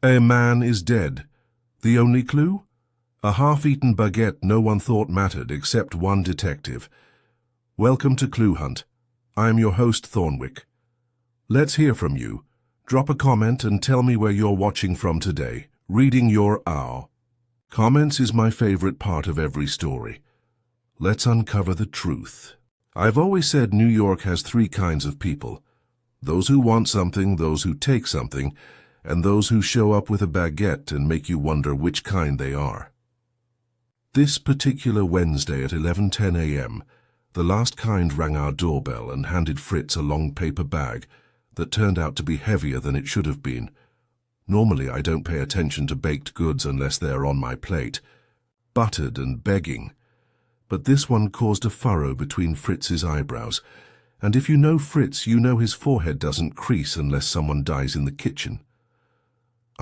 A man is dead. The only clue? A half-eaten baguette no one thought mattered except one detective. Welcome to Clue Hunt. I am your host, Thornwick. Let's hear from you. Drop a comment and tell me where you're watching from today. Reading your hour. Comments is my favorite part of every story. Let's uncover the truth. I've always said New York has three kinds of people. Those who want something, those who take something, and those who show up with a baguette and make you wonder which kind they are. This particular Wednesday at 11:10 a.m., the last kind rang our doorbell and handed Fritz a long paper bag that turned out to be heavier than it should have been. Normally I don't pay attention to baked goods unless they're on my plate, buttered and begging. But this one caused a furrow between Fritz's eyebrows, and if you know Fritz, you know his forehead doesn't crease unless someone dies in the kitchen.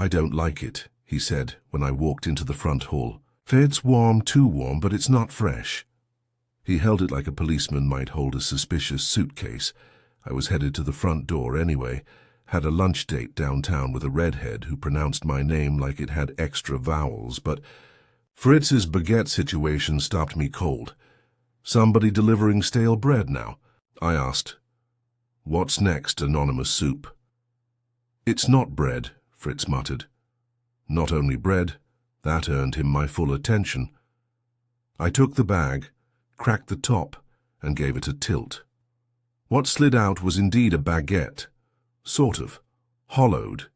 "I don't like it," he said when I walked into the front hall. "It's warm, too warm, but it's not fresh." He held it like a policeman might hold a suspicious suitcase. I was headed to the front door anyway, had a lunch date downtown with a redhead who pronounced my name like it had extra vowels, but Fritz's baguette situation stopped me cold. "Somebody delivering stale bread now?" I asked. "What's next, anonymous soup?" "It's not bread," Fritz muttered. "Not only bread, that earned him my full attention." I took the bag, cracked the top, and gave it a tilt. What slid out was indeed a baguette, sort of, hollowed.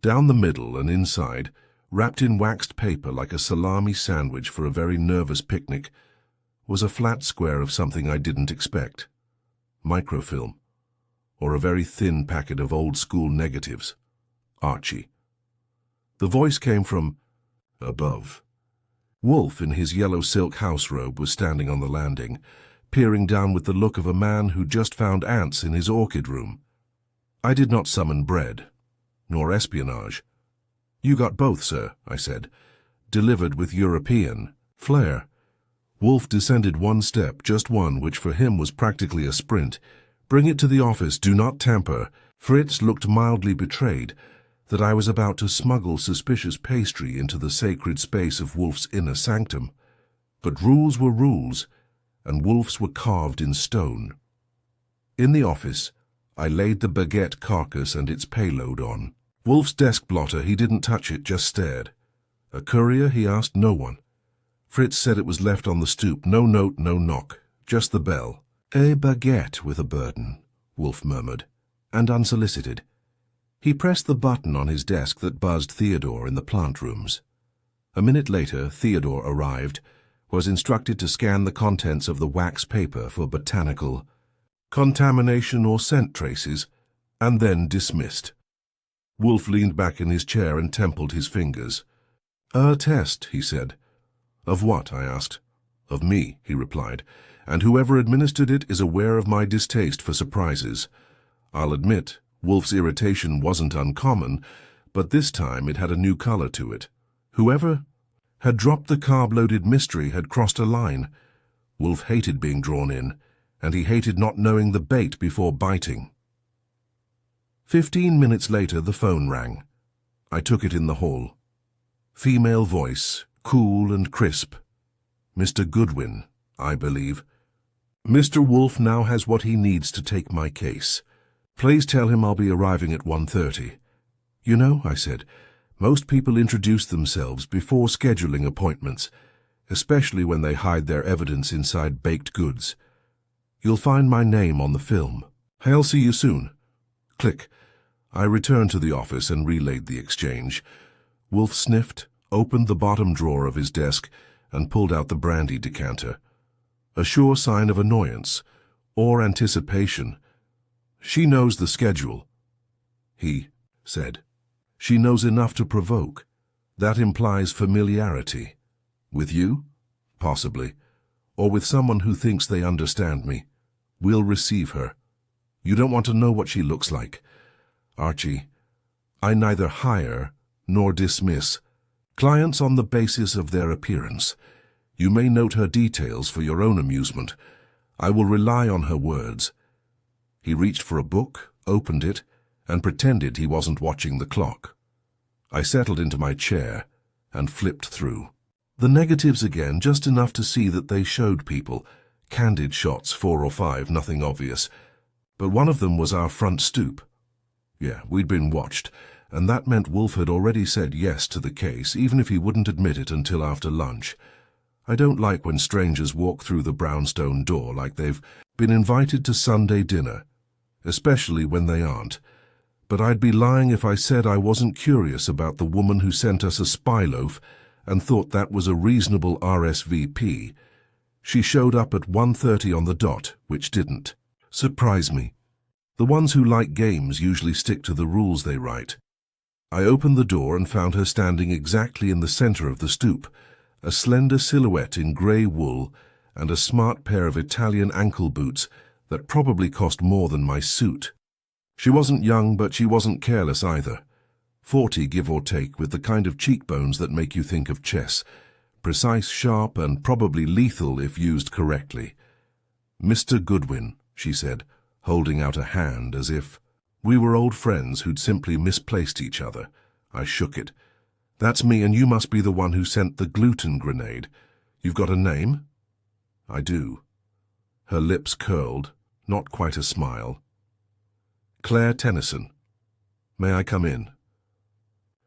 Down the middle and inside, wrapped in waxed paper like a salami sandwich for a very nervous picnic, was a flat square of something I didn't expect. Microfilm, or a very thin packet of old-school negatives. Archie. The voice came from above. Wolfe, in his yellow silk house robe, was standing on the landing, peering down with the look of a man who just found ants in his orchid room. I did not summon bread, nor espionage. "You got both, sir," I said, delivered with European flair. Wolfe descended one step, just one, which for him was practically a sprint. "Bring it to the office, do not tamper." Fritz looked mildly betrayed that I was about to smuggle suspicious pastry into the sacred space of Wolfe's inner sanctum. But rules were rules, and Wolfe's were carved in stone. In the office, I laid the baguette carcass and its payload on. Wolfe's desk blotter, he didn't touch it, just stared. A courier, he asked, no one. Fritz said it was left on the stoop, no note, no knock, just the bell. "A baguette with a burden," Wolfe murmured, and unsolicited. He pressed the button on his desk that buzzed Theodore in the plant rooms. A minute later, Theodore arrived, was instructed to scan the contents of the wax paper for botanical contamination or scent traces, and then dismissed. Wolfe leaned back in his chair and templed his fingers. "A test," he said. "Of what?" I asked. "Of me," he replied, "and whoever administered it is aware of my distaste for surprises." I'll admit, Wolfe's irritation wasn't uncommon, but this time it had a new color to it. Whoever had dropped the carb-loaded mystery had crossed a line. Wolfe hated being drawn in, and he hated not knowing the bait before biting. 15 minutes later, the phone rang. I took it in the hall. Female voice, cool and crisp. "Mr. Goodwin, I believe. Mr. Wolfe now has what he needs to take my case. Please tell him I'll be arriving at 1:30. "You know," I said, "most people introduce themselves before scheduling appointments, especially when they hide their evidence inside baked goods. You'll find my name on the film. I'll see you soon." Click. I returned to the office and relayed the exchange. Wolfe sniffed, opened the bottom drawer of his desk, and pulled out the brandy decanter. A sure sign of annoyance, or anticipation. "She knows the schedule," he said. "She knows enough to provoke. That implies familiarity. With you? Possibly. Or with someone who thinks they understand me. We'll receive her. You don't want to know what she looks like. Archie, I neither hire nor dismiss clients on the basis of their appearance. You may note her details for your own amusement. I will rely on her words." He reached for a book, opened it, and pretended he wasn't watching the clock. I settled into my chair and flipped through. The negatives again, just enough to see that they showed people. Candid shots, 4 or 5, nothing obvious. But one of them was our front stoop. Yeah, we'd been watched, and that meant Wolfe had already said yes to the case, even if he wouldn't admit it until after lunch. I don't like when strangers walk through the brownstone door like they've been invited to Sunday dinner, especially when they aren't. But I'd be lying if I said I wasn't curious about the woman who sent us a spy loaf and thought that was a reasonable RSVP. She showed up at 1:30 on the dot, which didn't surprise me. The ones who like games usually stick to the rules they write. I opened the door and found her standing exactly in the center of the stoop, a slender silhouette in grey wool and a smart pair of Italian ankle boots that probably cost more than my suit. She wasn't young, but she wasn't careless either. 40, give or take, with the kind of cheekbones that make you think of chess. Precise, sharp, and probably lethal if used correctly. "Mr. Goodwin," she said, holding out a hand as if we were old friends who'd simply misplaced each other. I shook it. "That's me, and you must be the one who sent the gluten grenade. You've got a name?" "I do." Her lips curled, not quite a smile. "Claire Tennyson. May I come in?"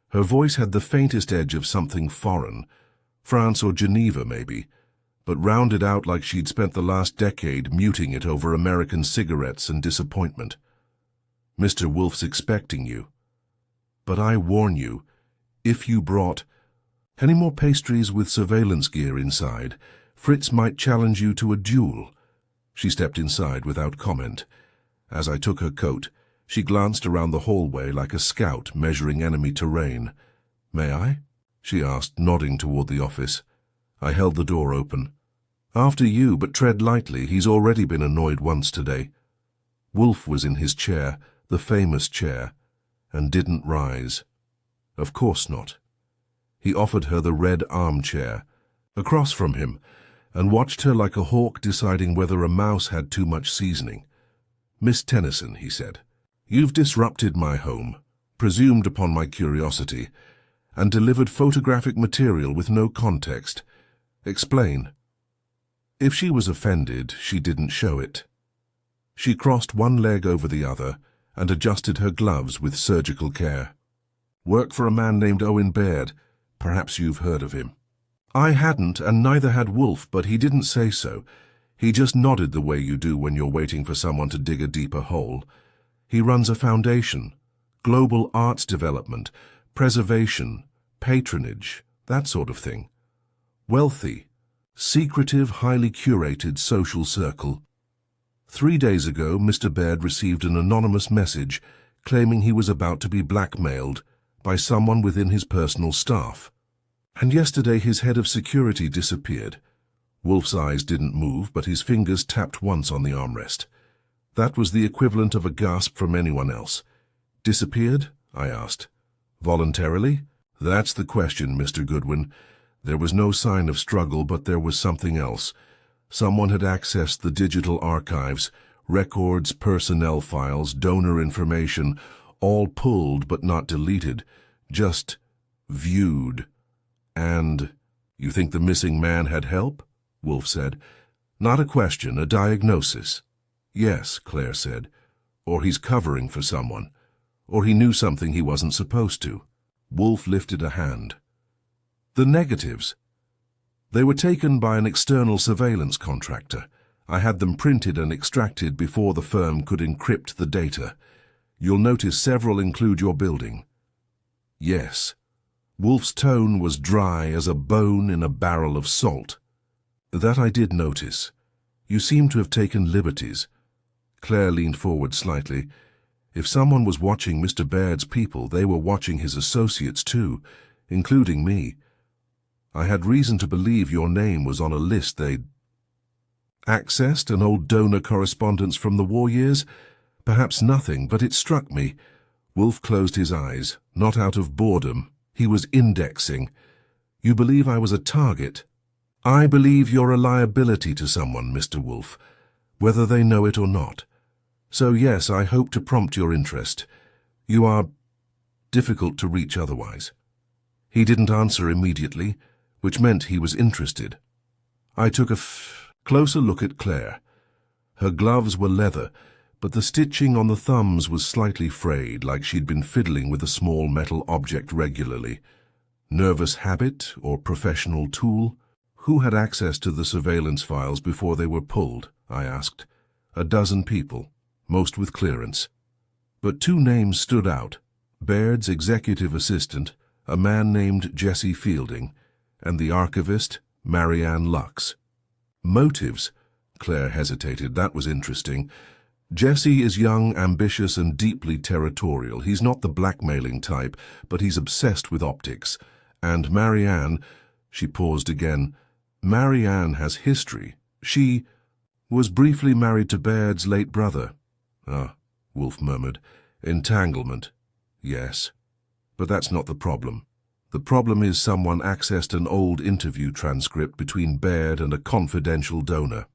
Her voice had the faintest edge of something foreign, France or Geneva maybe, but rounded out like she'd spent the last decade muting it over American cigarettes and disappointment. "Mr. Wolfe's expecting you. But I warn you, if you brought any more pastries with surveillance gear inside, Fritz might challenge you to a duel." She stepped inside without comment. As I took her coat, she glanced around the hallway like a scout measuring enemy terrain. "May I?" she asked, nodding toward the office. I held the door open. "After you, but tread lightly. He's already been annoyed once today." Wolfe was in his chair, the famous chair, and didn't rise. Of course not. He offered her the red armchair, across from him, and watched her like a hawk deciding whether a mouse had too much seasoning. "Miss Tennyson," he said, "you've disrupted my home, presumed upon my curiosity, and delivered photographic material with no context. Explain." If she was offended, she didn't show it. She crossed one leg over the other and adjusted her gloves with surgical care. "Work for a man named Owen Baird. Perhaps you've heard of him." I hadn't, and neither had Wolfe, but he didn't say so. He just nodded the way you do when you're waiting for someone to dig a deeper hole. He runs a foundation, global arts development, preservation, patronage, that sort of thing. Wealthy, secretive, highly curated social circle. 3 days ago, Mr. Baird received an anonymous message claiming he was about to be blackmailed by someone within his personal staff. And yesterday his head of security disappeared. Wolfe's eyes didn't move, but his fingers tapped once on the armrest. That was the equivalent of a gasp from anyone else. "Disappeared?" I asked. "Voluntarily?" "That's the question, Mr. Goodwin. There was no sign of struggle, but there was something else. Someone had accessed the digital archives, records, personnel files, donor information, all pulled but not deleted, just viewed. And you think the missing man had help?" Wolfe said. "Not a question, a diagnosis." "Yes," Claire said. "Or he's covering for someone. Or he knew something he wasn't supposed to." Wolfe lifted a hand. "The negatives. They were taken by an external surveillance contractor. I had them printed and extracted before the firm could encrypt the data. You'll notice several include your building." "Yes." Wolfe's tone was dry as a bone in a barrel of salt. "That I did notice. You seem to have taken liberties." Claire leaned forward slightly. "If someone was watching Mr. Baird's people, they were watching his associates too, including me. I had reason to believe your name was on a list they'd accessed, an old donor correspondence from the war years. Perhaps nothing, but it struck me." Wolfe closed his eyes, not out of boredom. He was indexing. "You believe I was a target?" "I believe you're a liability to someone, Mr. Wolfe, whether they know it or not. So yes, I hope to prompt your interest. You are difficult to reach otherwise. He didn't answer immediately, which meant he was interested. I took a closer look at Claire. Her gloves were leather, but the stitching on the thumbs was slightly frayed, like she'd been fiddling with a small metal object regularly. Nervous habit or professional tool? Who had access to the surveillance files before they were pulled? I asked. 12 people, most with clearance. But 2 names stood out. Baird's executive assistant, a man named Jesse Fielding, and the archivist, Marianne Lux. Motives? Claire hesitated. That was interesting. Jesse is young, ambitious, and deeply territorial. He's not the blackmailing type, but he's obsessed with optics. And Marianne, she paused again, Marianne has history. She was briefly married to Baird's late brother. Ah, Wolfe murmured. Entanglement. Yes. But that's not the problem. The problem is someone accessed an old interview transcript between Baird and a confidential donor.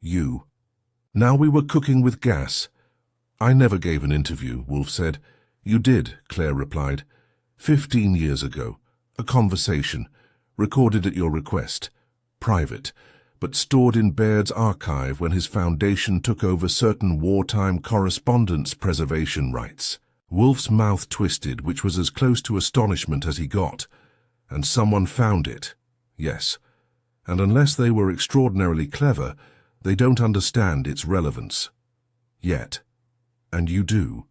You. Now we were cooking with gas. I never gave an interview, Wolfe said. You did, Claire replied. 15 years ago. A conversation. Recorded at your request. Private, but stored in Baird's archive when his foundation took over certain wartime correspondence preservation rights. Wolfe's mouth twisted, which was as close to astonishment as he got. And someone found it. Yes. And unless they were extraordinarily clever, they don't understand its relevance. Yet. And you do?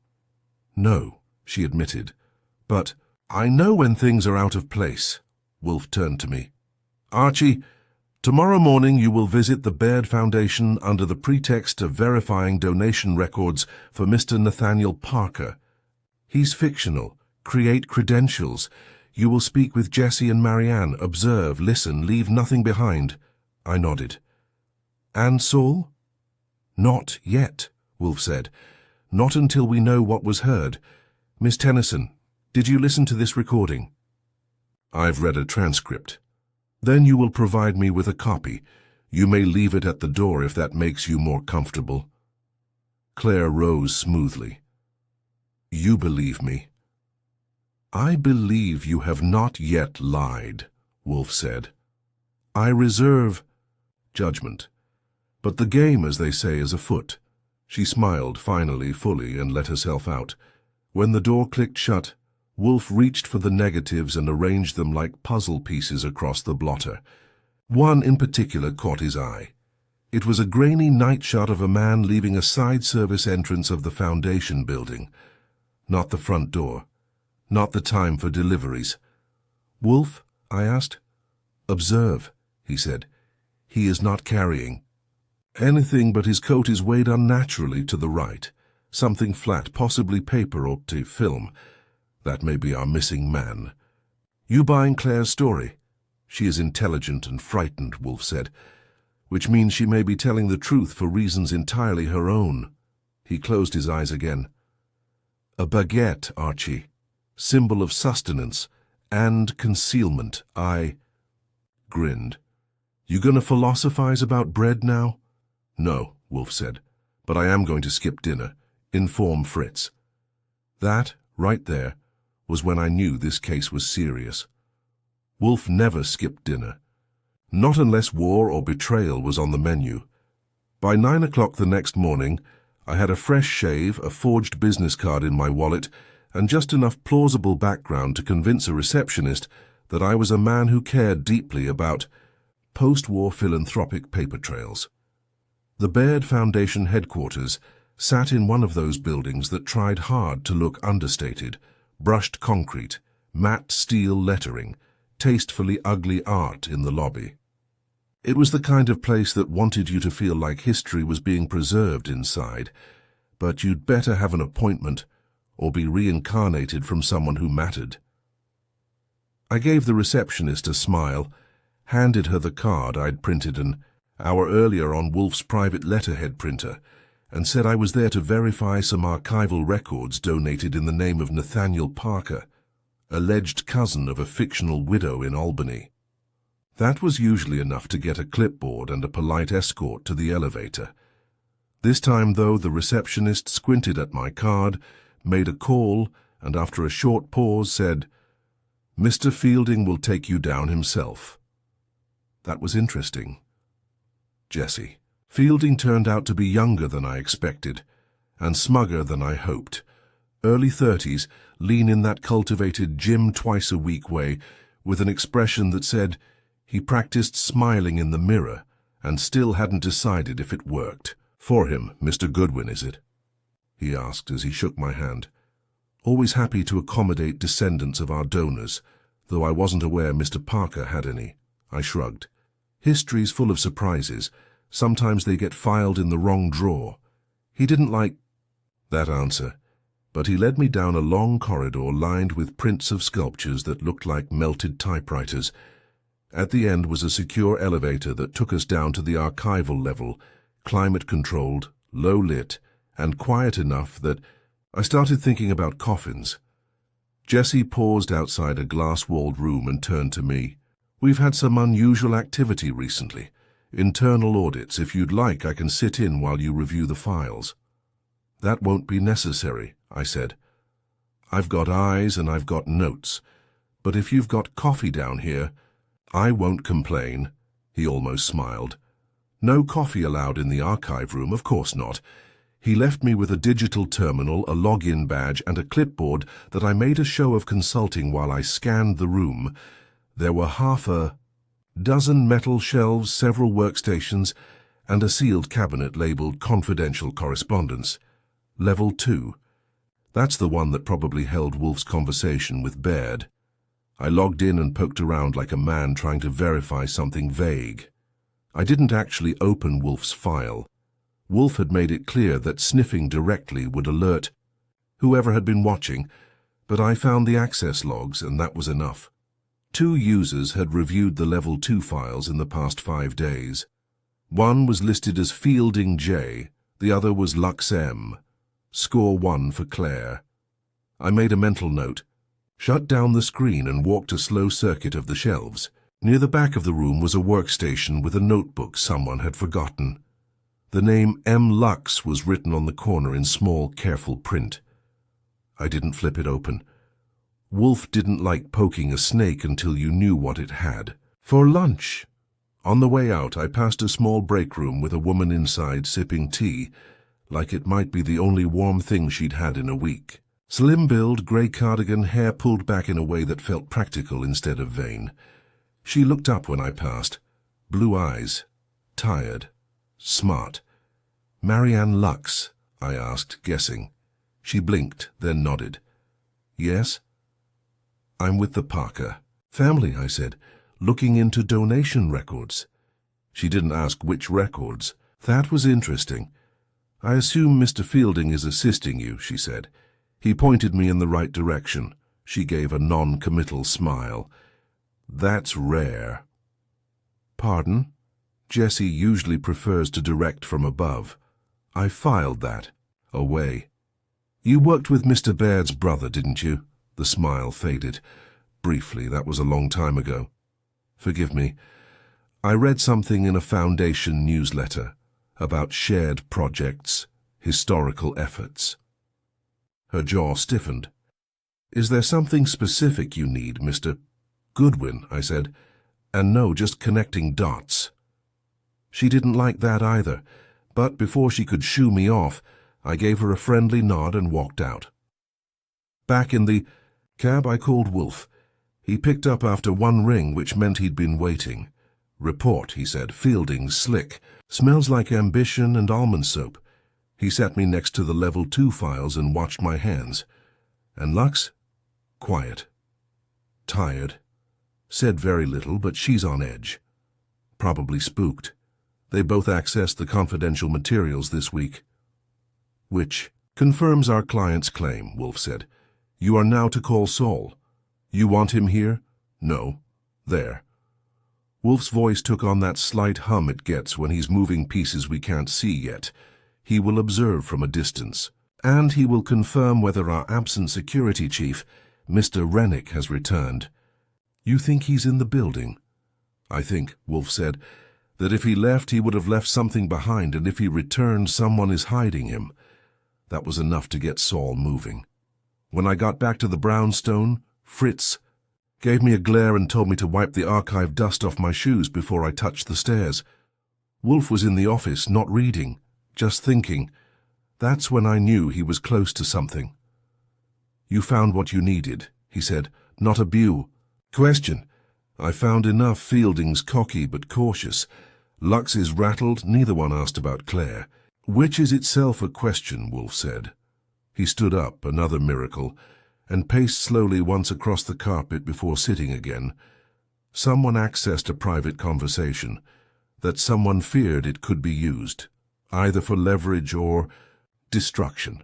No, she admitted. But I know when things are out of place. Wolfe turned to me. Archie, tomorrow morning you will visit the Baird Foundation under the pretext of verifying donation records for Mr. Nathaniel Parker. He's fictional. Create credentials. You will speak with Jesse and Marianne. Observe, listen, leave nothing behind. I nodded. And Saul? Not yet, Wolfe said. Not until we know what was heard. Miss Tennyson, did you listen to this recording? I've read a transcript. Then you will provide me with a copy. You may leave it at the door if that makes you more comfortable. Claire rose smoothly. You believe me. I believe you have not yet lied, Wolfe said. I reserve judgment. But the game, as they say, is afoot. She smiled finally, fully, and let herself out. When the door clicked shut, Wolfe reached for the negatives and arranged them like puzzle pieces across the blotter. One in particular caught his eye. It was a grainy night shot of a man leaving a side service entrance of the foundation building. Not the front door. Not the time for deliveries. Wolfe, I asked. Observe, he said. He is not carrying anything, but his coat is weighed unnaturally to the right. Something flat, possibly paper or film. That may be our missing man. You buying Claire's story? She is intelligent and frightened, Wolfe said, which means she may be telling the truth for reasons entirely her own. He closed his eyes again. A baguette, Archie. Symbol of sustenance and concealment. I grinned. You gonna philosophize about bread now? No, Wolfe said, but I am going to skip dinner. Inform Fritz. That, right there, was when I knew this case was serious. Wolfe never skipped dinner. Not unless war or betrayal was on the menu. By 9 o'clock the next morning, I had a fresh shave, a forged business card in my wallet, and just enough plausible background to convince a receptionist that I was a man who cared deeply about post-war philanthropic paper trails. The Baird Foundation headquarters sat in one of those buildings that tried hard to look understated, brushed concrete, matte steel lettering, tastefully ugly art in the lobby. It was the kind of place that wanted you to feel like history was being preserved inside, but you'd better have an appointment or be reincarnated from someone who mattered. I gave the receptionist a smile, handed her the card I'd printed an hour earlier on Wolfe's private letterhead printer, and said I was there to verify some archival records donated in the name of Nathaniel Parker, alleged cousin of a fictional widow in Albany. That was usually enough to get a clipboard and a polite escort to the elevator. This time, though, the receptionist squinted at my card, made a call, and after a short pause said, "Mr. Fielding will take you down himself." That was interesting. Jessie. Fielding turned out to be younger than I expected, and smugger than I hoped. Early 30s, lean in that cultivated gym-twice-a-week way, with an expression that said he practiced smiling in the mirror and still hadn't decided if it worked. "For him, Mr. Goodwin, is it?" he asked as he shook my hand. "Always happy to accommodate descendants of our donors, though I wasn't aware Mr. Parker had any." I shrugged. "History's full of surprises. Sometimes they get filed in the wrong drawer." He didn't like that answer, but he led me down a long corridor lined with prints of sculptures that looked like melted typewriters. At the end was a secure elevator that took us down to the archival level, climate-controlled, low-lit, and quiet enough that I started thinking about coffins. Jessie paused outside a glass-walled room and turned to me. "We've had some unusual activity recently. Internal audits. If you'd like, I can sit in while you review the files." "That won't be necessary," I said. "I've got eyes and I've got notes. But if you've got coffee down here—" "I won't complain," he almost smiled. "No coffee allowed in the archive room, of course not." He left me with a digital terminal, a login badge, and a clipboard that I made a show of consulting while I scanned the room. There were half a dozen metal shelves, several workstations, and a sealed cabinet labeled Confidential Correspondence. Level 2. That's the one that probably held Wolfe's conversation with Baird. I logged in and poked around like a man trying to verify something vague. I didn't actually open Wolfe's file. Wolfe had made it clear that sniffing directly would alert whoever had been watching, but I found the access logs, and that was enough. 2 users had reviewed the Level 2 files in the past 5 days. One was listed as Fielding J, the other was Lux M. Score 1 for Claire. I made a mental note, shut down the screen and walked a slow circuit of the shelves. Near the back of the room was a workstation with a notebook someone had forgotten. The name M. Lux was written on the corner in small, careful print. I didn't flip it open. Wolfe didn't like poking a snake until you knew what it had. "For lunch." On the way out, I passed a small break room with a woman inside sipping tea, like it might be the only warm thing she'd had in a week. Slim build, grey cardigan, hair pulled back in a way that felt practical instead of vain. She looked up when I passed. Blue eyes. Tired. Smart. "Marianne Lux?" I asked, guessing. She blinked, then nodded. "Yes?" "I'm with the Parker family," I said, "looking into donation records." She didn't ask which records. That was interesting. "I assume Mr. Fielding is assisting you," she said. He pointed me in the right direction. She gave a non-committal smile. "That's rare." "Pardon?" Jessie usually prefers to direct from above. I filed that. Away. "You worked with Mr. Baird's brother, didn't you?" The smile faded. "Briefly, that was a long time ago." "Forgive me. I read something in a Foundation newsletter about shared projects, historical efforts." Her jaw stiffened. "Is there something specific you need, Mr. Goodwin?" I said. "And no, just connecting dots." She didn't like that either, but before she could shoo me off, I gave her a friendly nod and walked out. Back in the cab, I called Wolfe. He picked up after one ring, which meant he'd been waiting. "Report," he said. "Fielding's slick. Smells like ambition and almond soap." He sat me next to the Level 2 files and watched my hands. "And Lux?" "Quiet. Tired. Said very little, but she's on edge. Probably spooked. They both accessed the confidential materials this week." "Which confirms our client's claim," Wolfe said. "You are now to call Saul. You want him here?" "No. There." Wolfe's voice took on that slight hum it gets when he's moving pieces we can't see yet. He will observe from a distance, and he will confirm whether our absent security chief, Mr. Rennick, has returned. "You think he's in the building?" "I think," Wolfe said, "that if he left, he would have left something behind, and if he returned, someone is hiding him." That was enough to get Saul moving. When I got back to the brownstone, Fritz gave me a glare and told me to wipe the archive dust off my shoes before I touched the stairs. Wolfe was in the office, not reading, just thinking. That's when I knew he was close to something. "You found what you needed," he said, "not a bew." Question. I found enough. Fielding's cocky but cautious. Lux is rattled. Neither one asked about Claire. Which is itself a question, Wolfe said. He stood up, another miracle, and paced slowly once across the carpet before sitting again. Someone accessed a private conversation. That someone feared it could be used, either for leverage or destruction.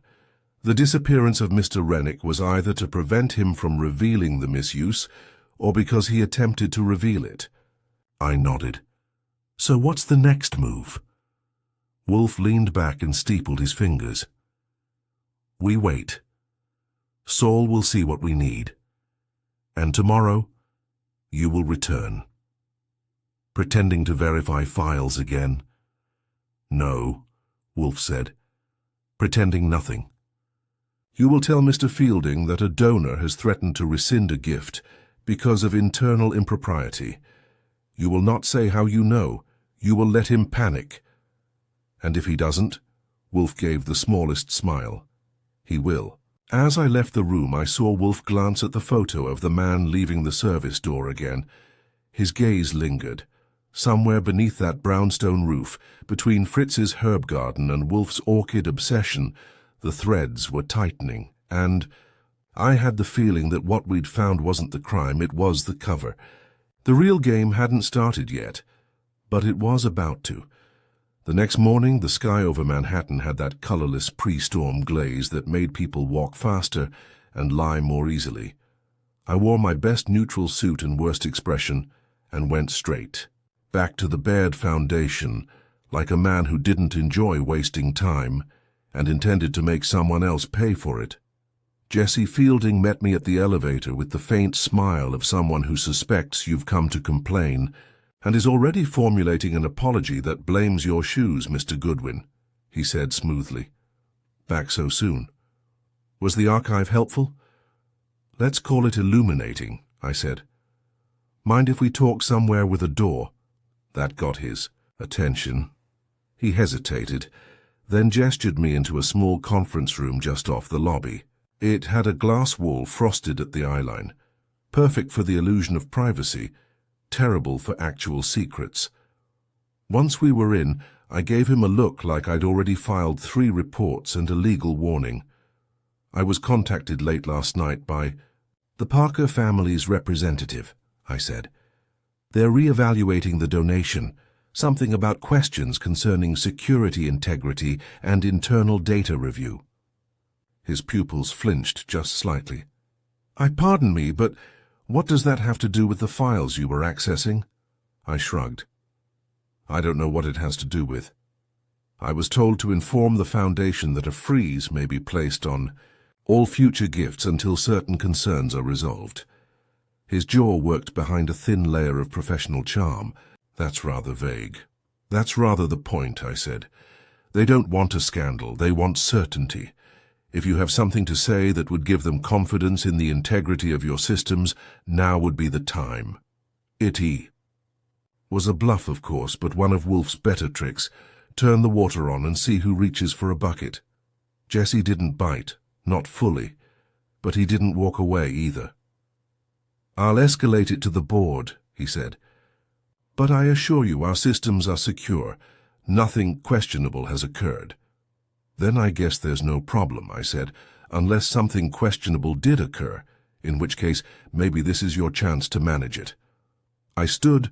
The disappearance of Mr. Rennick was either to prevent him from revealing the misuse, or because he attempted to reveal it. I nodded. So what's the next move? Wolfe leaned back and steepled his fingers. We wait. Saul will see what we need. And tomorrow, you will return. Pretending to verify files again? No, Wolfe said. Pretending nothing. You will tell Mr. Fielding that a donor has threatened to rescind a gift because of internal impropriety. You will not say how you know. You will let him panic. And if he doesn't, Wolfe gave the smallest smile. He will. As I left the room, I saw Wolfe glance at the photo of the man leaving the service door again. His gaze lingered. Somewhere beneath that brownstone roof, between Fritz's herb garden and Wolfe's orchid obsession, the threads were tightening, and I had the feeling that what we'd found wasn't the crime, it was the cover. The real game hadn't started yet, but it was about to. The next morning, the sky over Manhattan had that colorless pre-storm glaze that made people walk faster and lie more easily. I wore my best neutral suit and worst expression and went straight. Back to the bared foundation, like a man who didn't enjoy wasting time and intended to make someone else pay for it. Jesse Fielding met me at the elevator with the faint smile of someone who suspects you've come to complain and is already formulating an apology that blames your shoes, Mr. Goodwin, he said smoothly. Back so soon. Was the archive helpful? Let's call it illuminating, I said. Mind if we talk somewhere with a door? That got his attention. He hesitated, then gestured me into a small conference room just off the lobby. It had a glass wall frosted at the eyeline, perfect for the illusion of privacy, terrible for actual secrets. Once we were in, I gave him a look like I'd already filed 3 reports and a legal warning. I was contacted late last night by the Parker family's representative, I said. They're re-evaluating the donation, something about questions concerning security integrity and internal data review. His pupils flinched just slightly. Pardon me, but what does that have to do with the files you were accessing? I shrugged. I don't know what it has to do with. I was told to inform the Foundation that a freeze may be placed on all future gifts until certain concerns are resolved. His jaw worked behind a thin layer of professional charm. That's rather vague. That's rather the point, I said. They don't want a scandal, they want certainty. If you have something to say that would give them confidence in the integrity of your systems, now would be the time. It was a bluff, of course, but one of Wolfe's better tricks. Turn the water on and see who reaches for a bucket. Jesse didn't bite, not fully, but he didn't walk away either. I'll escalate it to the board, he said. But I assure you our systems are secure. Nothing questionable has occurred. Then I guess there's no problem, I said, unless something questionable did occur, in which case maybe this is your chance to manage it. I stood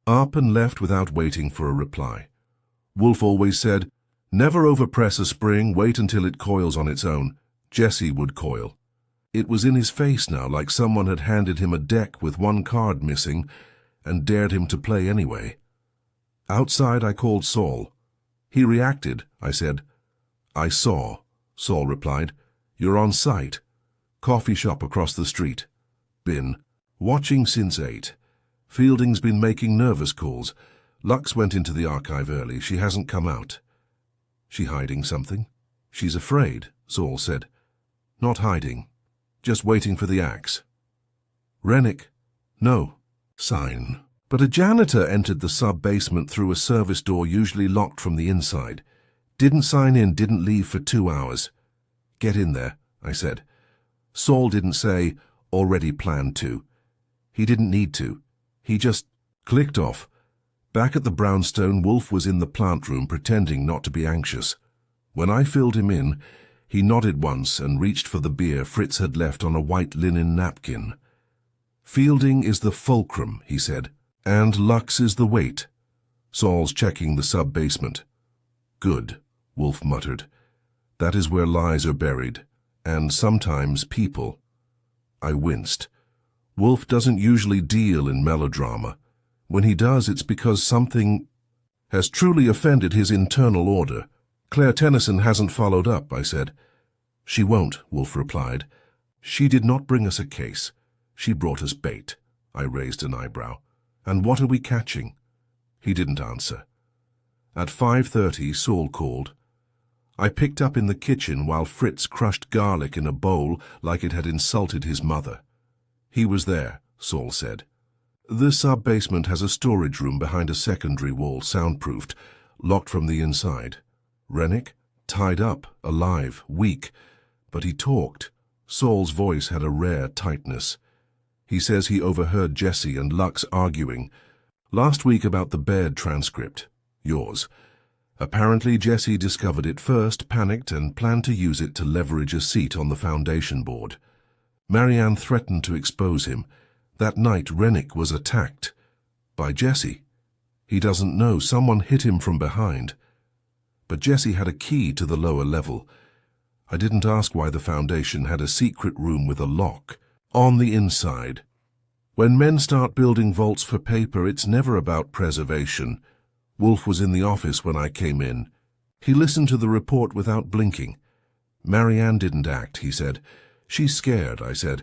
up and left without waiting for a reply. Wolfe always said, never overpress a spring, wait until it coils on its own. Jesse would coil. It was in his face now, like someone had handed him a deck with one card missing and dared him to play anyway. Outside I called Saul. He reacted, I said. I saw, Saul replied. You're on site. Coffee shop across the street. Been watching since 8. Fielding's been making nervous calls. Lux went into the archive early. She hasn't come out. She hiding something? She's afraid, Saul said. Not hiding. Just waiting for the axe. Rennick? No. Sign. But a janitor entered the sub-basement through a service door usually locked from the inside. Didn't sign in, didn't leave for 2 hours. Get in there, I said. Saul didn't say, already planned to. He didn't need to. He just clicked off. Back at the brownstone, Wolfe was in the plant room pretending not to be anxious. When I filled him in, he nodded once and reached for the beer Fritz had left on a white linen napkin. Fielding is the fulcrum, he said, and Lux is the weight. Saul's checking the sub-basement. Good, Wolfe muttered. That is where lies are buried, and sometimes people. I winced. Wolfe doesn't usually deal in melodrama. When he does, it's because something has truly offended his internal order. Claire Tennyson hasn't followed up, I said. She won't, Wolfe replied. She did not bring us a case. She brought us bait. I raised an eyebrow. And what are we catching? He didn't answer. At 5:30, Saul called. I picked up in the kitchen while Fritz crushed garlic in a bowl like it had insulted his mother. He was there, Saul said. The sub-basement has a storage room behind a secondary wall, soundproofed, locked from the inside. Rennick? Tied up, alive, weak. But he talked. Saul's voice had a rare tightness. He says he overheard Jesse and Lux arguing last week about the Baird transcript, yours. Apparently Jesse discovered it first, panicked, and planned to use it to leverage a seat on the foundation board. Marianne threatened to expose him. That night Rennick was attacked. By Jesse. He doesn't know. Someone hit him from behind. But Jesse had a key to the lower level. I didn't ask why the foundation had a secret room with a lock. On the inside. When men start building vaults for paper, it's never about preservation. Wolfe was in the office when I came in. He listened to the report without blinking. Marianne didn't act, he said. She's scared, I said.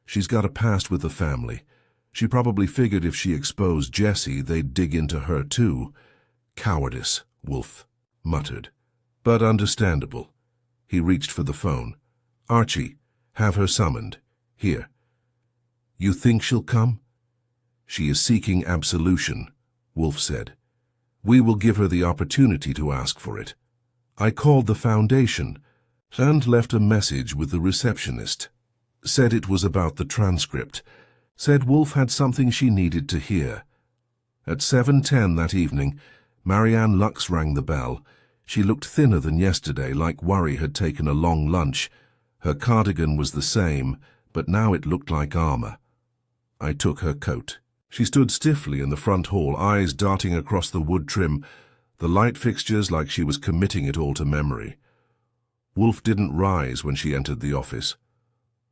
She's got a past with the family. She probably figured if she exposed Jesse, they'd dig into her too. Cowardice, Wolfe muttered. But understandable. He reached for the phone. Archie, have her summoned. Here. You think she'll come? She is seeking absolution, Wolfe said. We will give her the opportunity to ask for it. I called the foundation and left a message with the receptionist. Said it was about the transcript. Said Wolfe had something she needed to hear. At 7:10 that evening, Marianne Lux rang the bell. She looked thinner than yesterday, like worry had taken a long lunch. Her cardigan was the same, but now it looked like armor. I took her coat. She stood stiffly in the front hall, eyes darting across the wood trim, the light fixtures like she was committing it all to memory. Wolfe didn't rise when she entered the office.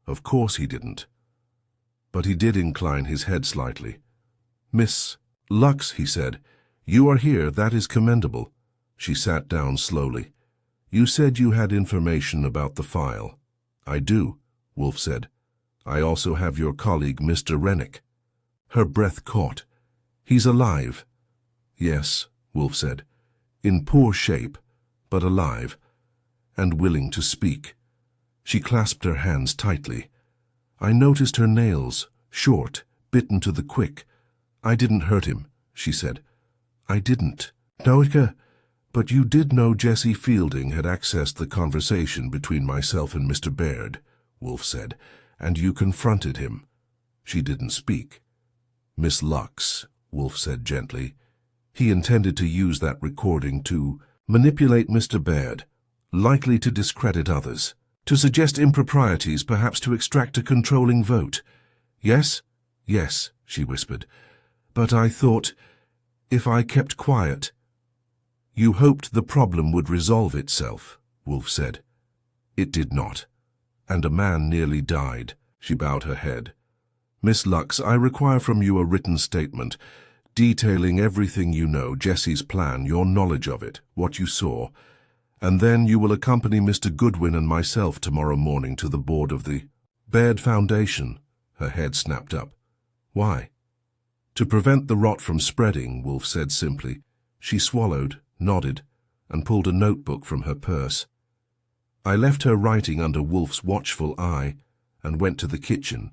Of course he didn't. But he did incline his head slightly. Miss Lux, he said, you are here, that is commendable. She sat down slowly. You said you had information about the file. I do, Wolfe said. I also have your colleague, Mr. Rennick. Her breath caught. He's alive. Yes, Wolfe said. In poor shape, but alive, and willing to speak. She clasped her hands tightly. I noticed her nails, short, bitten to the quick. I didn't hurt him, she said. I didn't. Noika, but you did know Jesse Fielding had accessed the conversation between myself and Mr. Baird, Wolfe said, and you confronted him. She didn't speak. Miss Lux, Wolfe said gently. He intended to use that recording to manipulate Mr. Baird, likely to discredit others, to suggest improprieties, perhaps to extract a controlling vote. Yes? Yes, she whispered. But I thought, if I kept quiet. You hoped the problem would resolve itself, Wolfe said. It did not. And a man nearly died. She bowed her head. Miss Lux, I require from you a written statement, detailing everything you know, Jesse's plan, your knowledge of it, what you saw, and then you will accompany Mr. Goodwin and myself tomorrow morning to the board of the Baird Foundation. Her head snapped up. Why? To prevent the rot from spreading, Wolfe said simply. She swallowed, nodded, and pulled a notebook from her purse. I left her writing under Wolfe's watchful eye, and went to the kitchen.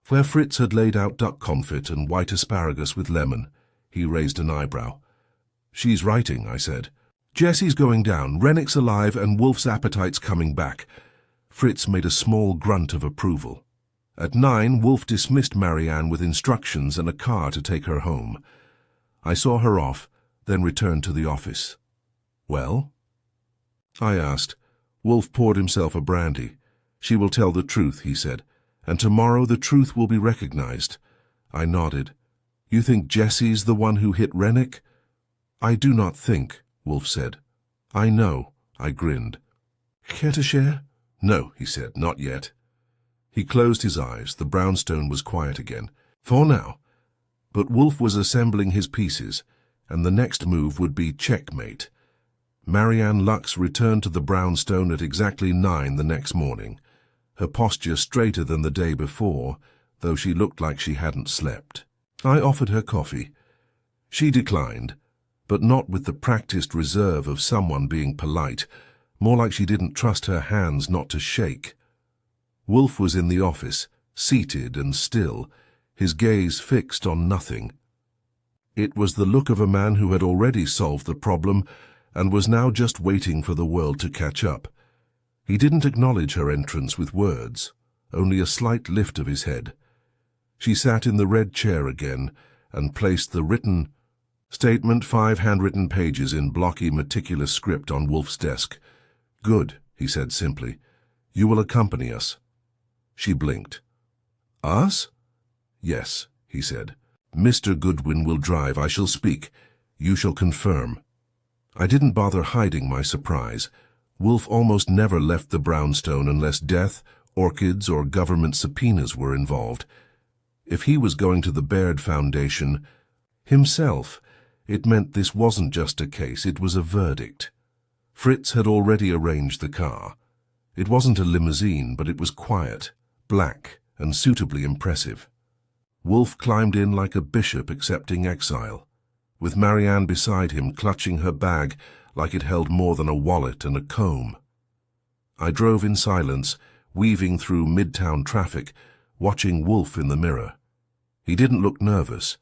Where Fritz had laid out duck confit and white asparagus with lemon, he raised an eyebrow. "She's writing," I said. "Jessie's going down, Rennick's alive, and Wolfe's appetite's coming back." Fritz made a small grunt of approval. At 9, Wolfe dismissed Marianne with instructions and a car to take her home. I saw her off, then returned to the office. "Well?" I asked. Wolfe poured himself a brandy. "She will tell the truth," he said, "and tomorrow the truth will be recognized." I nodded. "You think Jessie's the one who hit Rennick?" "I do not think," Wolfe said. "I know," I grinned. "Care to share?" "No," he said, "not yet." He closed his eyes. The brownstone was quiet again. For now. But Wolfe was assembling his pieces, and the next move would be checkmate. Marianne Lux returned to the brownstone at exactly 9 the next morning, her posture straighter than the day before, though she looked like she hadn't slept. I offered her coffee. She declined, but not with the practiced reserve of someone being polite, more like she didn't trust her hands not to shake. Wolfe was in the office, seated and still, his gaze fixed on nothing. It was the look of a man who had already solved the problem and was now just waiting for the world to catch up. He didn't acknowledge her entrance with words, only a slight lift of his head. She sat in the red chair again and placed the written statement, 5 handwritten pages in blocky, meticulous script on Wolfe's desk. "Good," he said simply. "You will accompany us." She blinked. "Us?" "Yes," he said. "Mr. Goodwin will drive. I shall speak. You shall confirm." I didn't bother hiding my surprise. Wolfe almost never left the brownstone unless death, orchids, or government subpoenas were involved. If he was going to the Baird Foundation himself, it meant this wasn't just a case, it was a verdict. Fritz had already arranged the car. It wasn't a limousine, but it was quiet, black, and suitably impressive. Wolfe climbed in like a bishop accepting exile, with Marianne beside him clutching her bag like it held more than a wallet and a comb. I drove in silence, weaving through midtown traffic, watching Wolfe in the mirror. He didn't look nervous.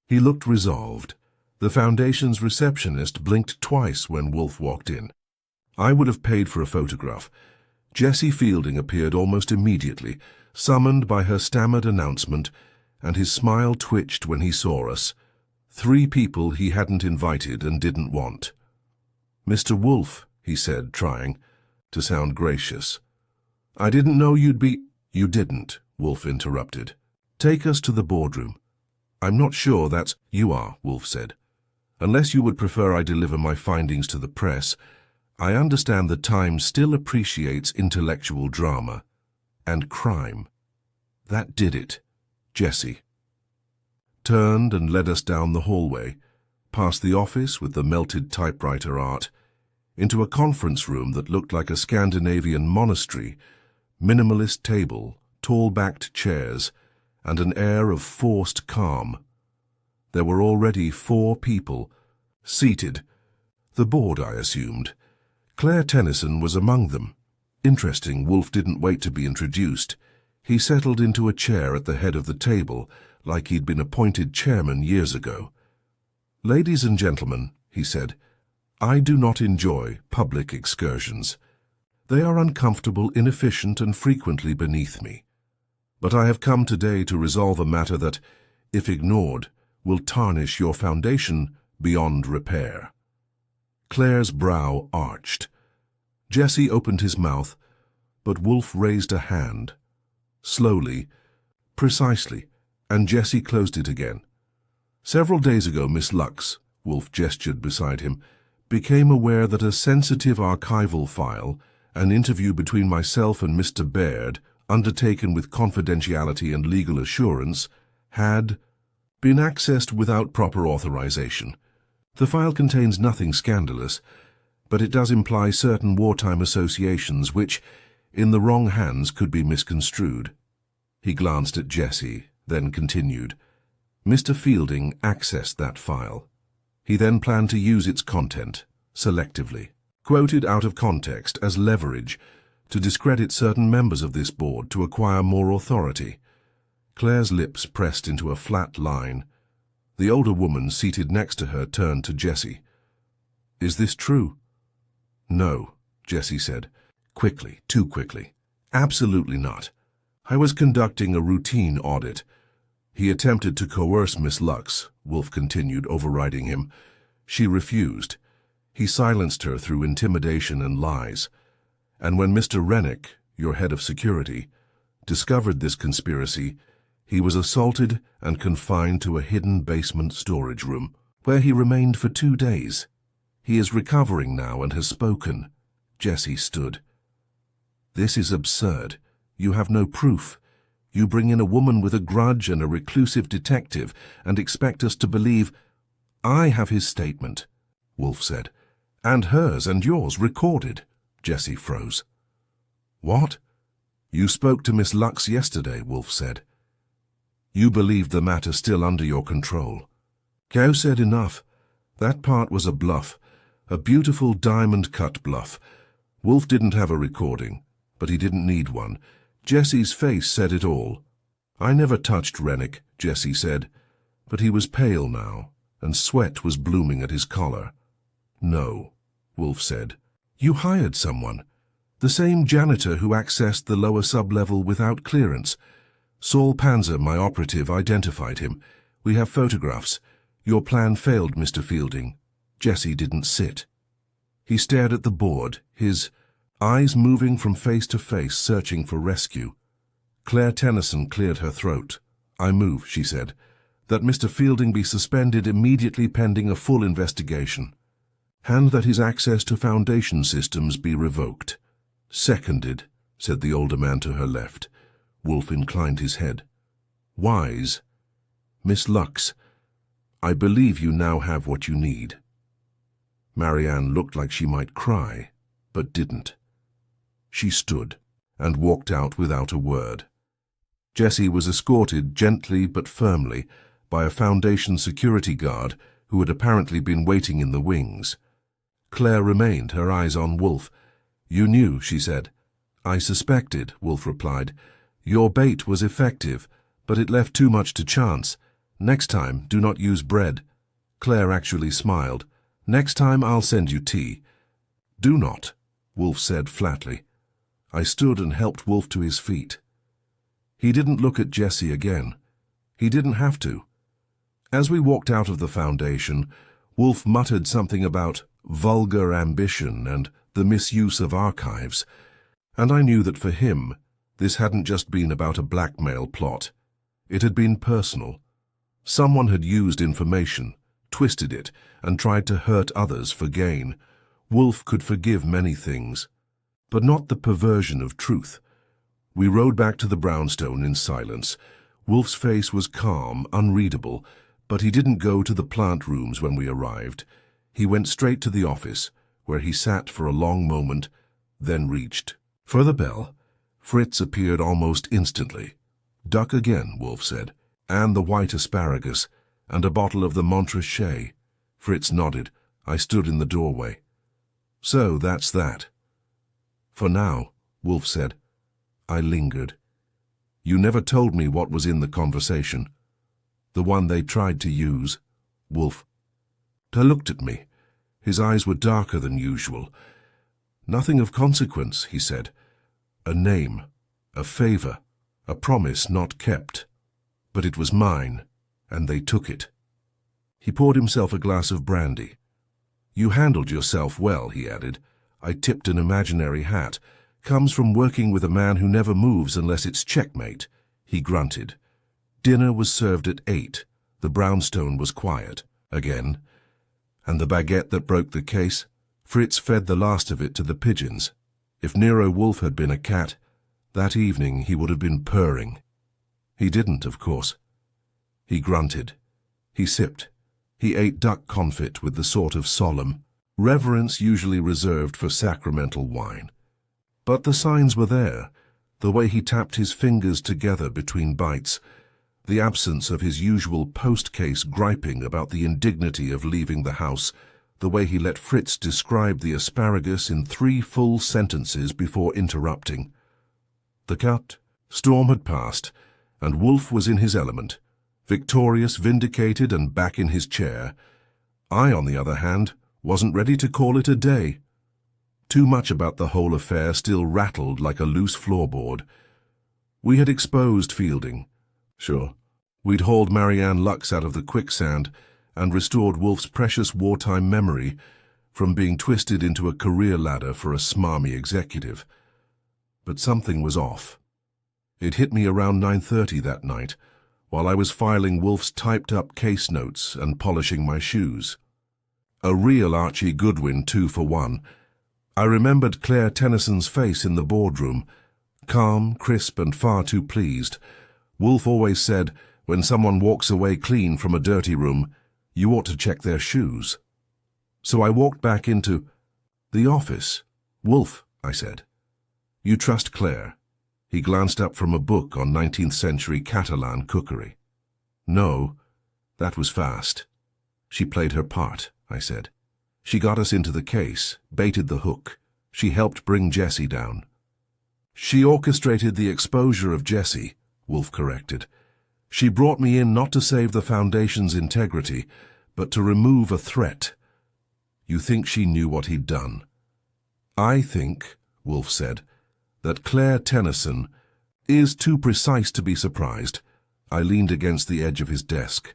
He looked resolved. The Foundation's receptionist blinked twice when Wolfe walked in. I would have paid for a photograph. Jessie Fielding appeared almost immediately, summoned by her stammered announcement, and his smile twitched when he saw us. 3 people he hadn't invited and didn't want. "Mr. Wolfe," he said, trying to sound gracious. "I didn't know you'd be—" "You didn't," Wolfe interrupted. "Take us to the boardroom." "I'm not sure that's—" "You are," Wolfe said. "Unless you would prefer I deliver my findings to the press, I understand the Times still appreciates intellectual drama and crime." That did it. Jessie turned and led us down the hallway, past the office with the melted typewriter art, into a conference room that looked like a Scandinavian monastery, minimalist table, tall-backed chairs, and an air of forced calm. There were already 4 people seated. The board, I assumed. Claire Tennyson was among them. Interesting, Wolfe didn't wait to be introduced. He settled into a chair at the head of the table, like he'd been appointed chairman years ago. "Ladies and gentlemen," he said, "I do not enjoy public excursions. They are uncomfortable, inefficient, and frequently beneath me. But I have come today to resolve a matter that, if ignored, will tarnish your foundation beyond repair." Claire's brow arched. Jessie opened his mouth, but Wolfe raised a hand. Slowly, precisely, and Jessie closed it again. "Several days ago, Miss Lux," Wolfe gestured beside him, "became aware that a sensitive archival file, an interview between myself and Mr. Baird, undertaken with confidentiality and legal assurance, had been accessed without proper authorization. The file contains nothing scandalous, but it does imply certain wartime associations which, in the wrong hands, could be misconstrued." He glanced at Jessie, then continued. "Mr. Fielding accessed that file. He then planned to use its content, selectively, quoted out of context as leverage, to discredit certain members of this board to acquire more authority. Claire's lips pressed into a flat line. The older woman seated next to her turned to Jessie. "Is this true?" "No," Jessie said, quickly, too quickly. "Absolutely not. I was conducting a routine audit." "He attempted to coerce Miss Lux," Wolfe continued, overriding him. "She refused. He silenced her through intimidation and lies. And when Mr. Rennick, your head of security, discovered this conspiracy, he was assaulted and confined to a hidden basement storage room, where he remained for 2 days. He is recovering now and has spoken." Jessie stood. "This is absurd. You have no proof. You bring in a woman with a grudge and a reclusive detective and expect us to believe—" "I have his statement," Wolfe said. "And hers and yours recorded." Jessie froze. "What?" "You spoke to Miss Lux yesterday," Wolfe said. "You believed the matter still under your control." Gow said enough. That part was a bluff, a beautiful diamond-cut bluff. Wolfe didn't have a recording, but he didn't need one. Jessie's face said it all. "I never touched Rennick," Jessie said, but he was pale now, and sweat was blooming at his collar. "No," Wolfe said. "You hired someone. The same janitor who accessed the lower sub-level without clearance. Saul Panzer, my operative, identified him. We have photographs. Your plan failed, Mr. Fielding." Jessie didn't sit. He stared at the board, his eyes moving from face to face, searching for rescue. Claire Tennyson cleared her throat. "I move," she said, "that Mr. Fielding be suspended immediately pending a full investigation, and that his access to Foundation systems be revoked." "Seconded," said the older man to her left. Wolfe inclined his head. "Wise. Miss Lux, I believe you now have what you need." Marianne looked like she might cry, but didn't. She stood and walked out without a word. Jessie was escorted gently but firmly by a Foundation security guard who had apparently been waiting in the wings. Claire remained, her eyes on Wolfe. "You knew," she said. "I suspected," Wolfe replied. "Your bait was effective, but it left too much to chance. Next time, do not use bread." Claire actually smiled. "Next time I'll send you tea." "Do not," Wolfe said flatly. I stood and helped Wolfe to his feet. He didn't look at Jessie again. He didn't have to. As we walked out of the Foundation, Wolfe muttered something about vulgar ambition and the misuse of archives, and I knew that for him, this hadn't just been about a blackmail plot. It had been personal. Someone had used information, twisted it, and tried to hurt others for gain. Wolfe could forgive many things, but not the perversion of truth. We rode back to the brownstone in silence. Wolfe's face was calm, unreadable, but he didn't go to the plant rooms when we arrived. He went straight to the office, where he sat for a long moment, then reached for the bell. Fritz appeared almost instantly. "Duck again," Wolfe said, "and the white asparagus, and a bottle of the Montrachet." Fritz nodded. I stood in the doorway. "So that's that." "For now," Wolfe said. I lingered. "You never told me what was in the conversation." "The one they tried to use." Wolfe looked at me. His eyes were darker than usual. "Nothing of consequence," he said. "A name, a favor, a promise not kept. But it was mine, and they took it." He poured himself a glass of brandy. "You handled yourself well," he added. "I tipped an imaginary hat. Comes from working with a man who never moves unless it's checkmate." He grunted. Dinner was served at 8. The brownstone was quiet again. And the baguette that broke the case? Fritz fed the last of it to the pigeons. If Nero Wolfe had been a cat, that evening he would have been purring. He didn't, of course. He grunted. He sipped. He ate duck confit with the sort of solemn reverence usually reserved for sacramental wine. But the signs were there, the way he tapped his fingers together between bites, the absence of his usual post-case griping about the indignity of leaving the house, the way he let Fritz describe the asparagus in 3 full sentences before interrupting. The cut. Storm had passed, and Wolfe was in his element, victorious, vindicated, and back in his chair. I, on the other hand, wasn't ready to call it a day. Too much about the whole affair still rattled like a loose floorboard. We had exposed Fielding. Sure. We'd hauled Marianne Lux out of the quicksand and restored Wolfe's precious wartime memory from being twisted into a career ladder for a smarmy executive. But something was off. It hit me around 9:30 that night, while I was filing Wolfe's typed-up case notes and polishing my shoes. A real Archie Goodwin 2 for 1. I remembered Claire Tennyson's face in the boardroom, calm, crisp, and far too pleased. Wolfe always said, when someone walks away clean from a dirty room, you ought to check their shoes. So I walked back into the office. "Wolfe," I said, "you trust Claire?" He glanced up from a book on 19th century Catalan cookery. "No, that was fast." "She played her part," I said. "She got us into the case, baited the hook. She helped bring Jesse down." "She orchestrated the exposure of Jesse," Wolfe corrected. "She brought me in not to save the Foundation's integrity, but to remove a threat." "You think she knew what he'd done?" "I think," Wolfe said, "that Claire Tennyson is too precise to be surprised." I leaned against the edge of his desk.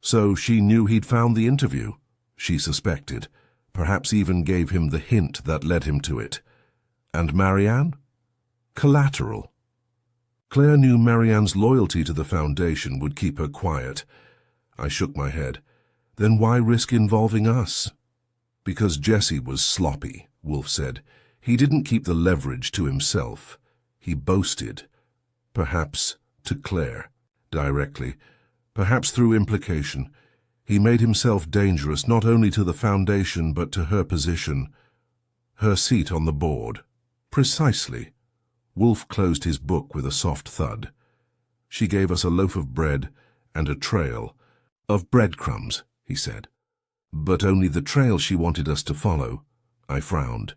"So she knew he'd found the interview. She suspected, perhaps even gave him the hint that led him to it. And Marianne? Collateral. Claire knew Marianne's loyalty to the Foundation would keep her quiet." I shook my head. "Then why risk involving us?" "Because Jesse was sloppy," Wolfe said. "He didn't keep the leverage to himself. He boasted. Perhaps to Claire, directly. Perhaps through implication. He made himself dangerous not only to the Foundation but to her position, her seat on the board." "Precisely." Wolfe closed his book with a soft thud. "She gave us a loaf of bread and a trail of breadcrumbs," he said. "But only the trail she wanted us to follow." I frowned.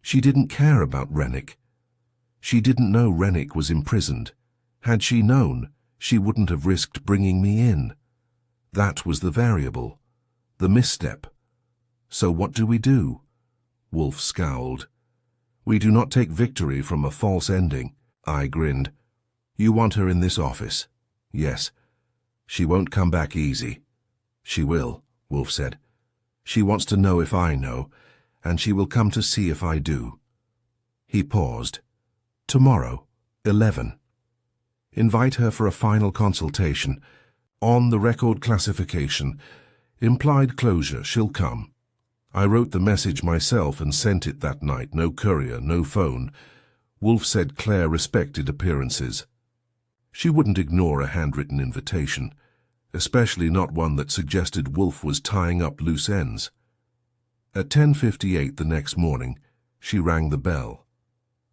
"She didn't care about Rennick. She didn't know Rennick was imprisoned. Had she known, she wouldn't have risked bringing me in. That was the variable, the misstep. So what do we do?" Wolfe scowled. "We do not take victory from a false ending." I grinned. "You want her in this office?" "Yes." "She won't come back easy." "She will," Wolfe said. "She wants to know if I know, and she will come to see if I do." He paused. "Tomorrow, 11. Invite her for a final consultation. On the record classification. Implied closure, she'll come." I wrote the message myself and sent it that night. No courier, no phone. Wolfe said Claire respected appearances. She wouldn't ignore a handwritten invitation, especially not one that suggested Wolfe was tying up loose ends. At 10:58 the next morning, she rang the bell.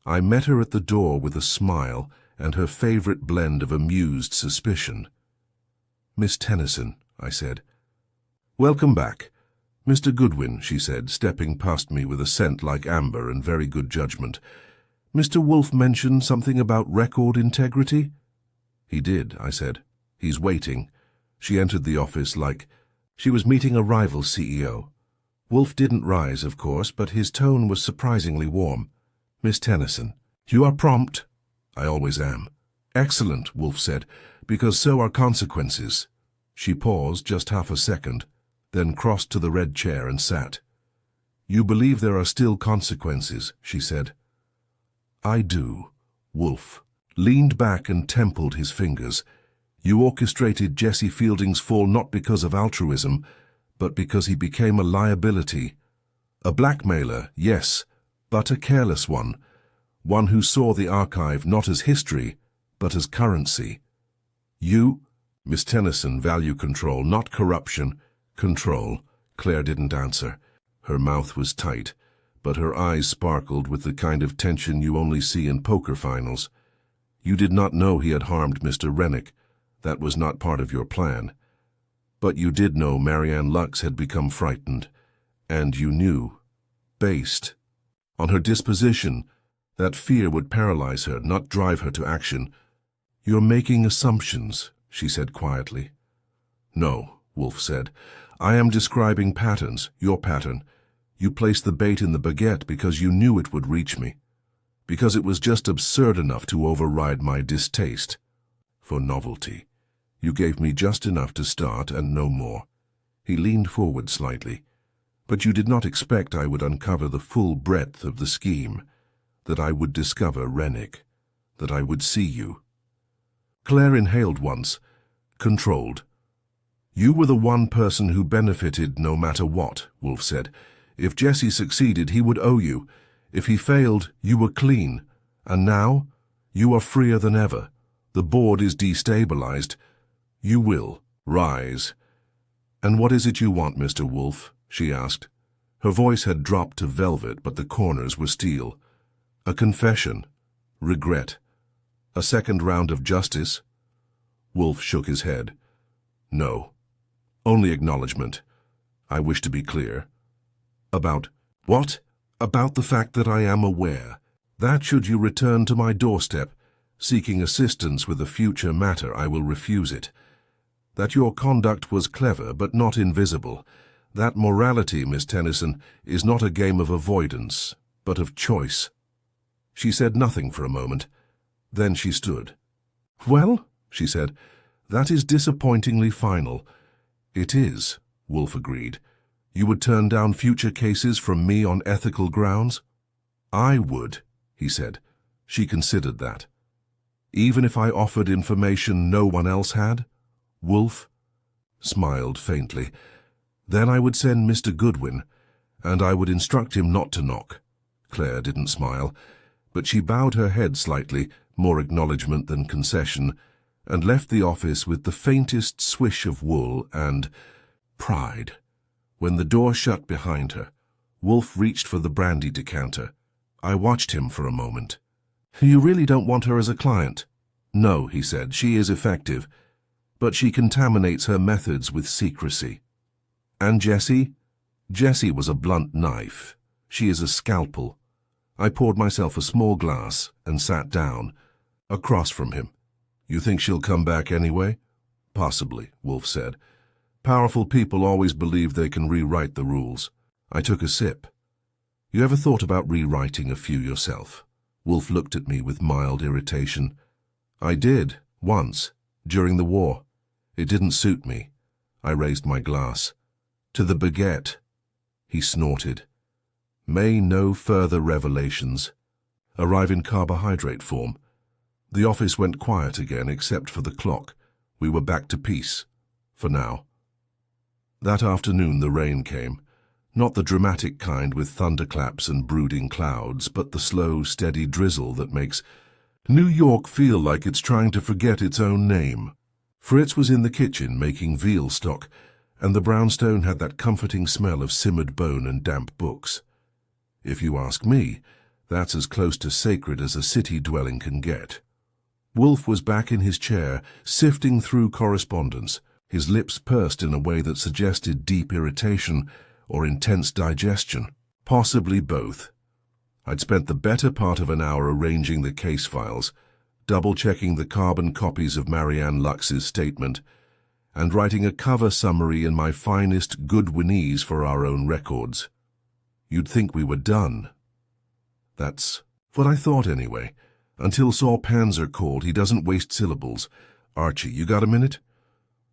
I met her at the door with a smile and her favorite blend of amused suspicion. "Miss Tennyson," I said. "Welcome back. Mr. Goodwin," she said, stepping past me with a scent like amber and very good judgment. "Mr. Wolfe mentioned something about record integrity?" "He did," I said. "He's waiting." She entered the office like she was meeting a rival CEO. Wolfe didn't rise, of course, but his tone was surprisingly warm. "Miss Tennyson, you are prompt." "I always am." "Excellent," Wolfe said, "because so are consequences." She paused just half a second, then crossed to the red chair and sat. "You believe there are still consequences," she said. "I do." Wolfe leaned back and templed his fingers. "You orchestrated Jesse Fielding's fall not because of altruism, but because he became a liability. A blackmailer, yes, but a careless one. One who saw the archive not as history, but as currency. You, Miss Tennyson, value control, not corruption. Control." Claire didn't answer. Her mouth was tight, but her eyes sparkled with the kind of tension you only see in poker finals. "You did not know he had harmed Mr. Rennick. That was not part of your plan. But you did know Marianne Lux had become frightened, And you knew. Based on her disposition, that fear would paralyze her, not drive her to action. "You're making assumptions," she said quietly. "No," Wolfe said. "I am describing patterns, your pattern. You placed the bait in the baguette because you knew it would reach me. Because it was just absurd enough to override my distaste for novelty. You gave me just enough to start and no more." He leaned forward slightly. "But you did not expect I would uncover the full breadth of the scheme, that I would discover Rennick, that I would see you." Claire inhaled once, controlled. "You were the one person who benefited no matter what," Wolfe said. "If Jesse succeeded, he would owe you. If he failed, you were clean. And now, you are freer than ever. The board is destabilized. You will rise." "And what is it you want, Mr. Wolfe?" she asked. Her voice had dropped to velvet, but the corners were steel. "A confession. Regret. A second round of justice?" Wolfe shook his head. "No. Only acknowledgement. I wish to be clear." "About what?" "About the fact that I am aware that should you return to my doorstep, seeking assistance with a future matter, I will refuse it. That your conduct was clever but not invisible. That morality, Miss Tennyson, is not a game of avoidance, but of choice." She said nothing for a moment. Then she stood. "Well," she said, "that is disappointingly final." "It is," Wolfe agreed. "You would turn down future cases from me on ethical grounds?" "I would," he said. She considered that. "Even if I offered information no one else had?" Wolfe smiled faintly. "Then I would send Mr. Goodwin, and I would instruct him not to knock." Claire didn't smile, but she bowed her head slightly, more acknowledgement than concession, and left the office with the faintest swish of wool and pride. When the door shut behind her, Wolfe reached for the brandy decanter. I watched him for a moment. "You really don't want her as a client?" "No," he said. "She is effective, but she contaminates her methods with secrecy." "And Jesse?" "Jesse was a blunt knife. She is a scalpel." I poured myself a small glass and sat down, across from him. "You think she'll come back anyway?" "Possibly," Wolfe said. "Powerful people always believe they can rewrite the rules." I took a sip. "You ever thought about rewriting a few yourself?" Wolfe looked at me with mild irritation. "I did, once, during the war. It didn't suit me." I raised my glass. "To the baguette." He snorted. "May no further revelations arrive in carbohydrate form." The office went quiet again, except for the clock. We were back to peace, for now. That afternoon the rain came. Not the dramatic kind with thunderclaps and brooding clouds, but the slow, steady drizzle that makes New York feel like it's trying to forget its own name. Fritz was in the kitchen making veal stock, and the brownstone had that comforting smell of simmered bone and damp books. If you ask me, that's as close to sacred as a city dwelling can get. Wolfe was back in his chair, sifting through correspondence, his lips pursed in a way that suggested deep irritation or intense digestion, possibly both. I'd spent the better part of an hour arranging the case files, double-checking the carbon copies of Marianne Lux's statement, and writing a cover summary in my finest Goodwinese for our own records. You'd think we were done. That's what I thought anyway. Until Saul Panzer called, he doesn't waste syllables. "Archie, you got a minute?"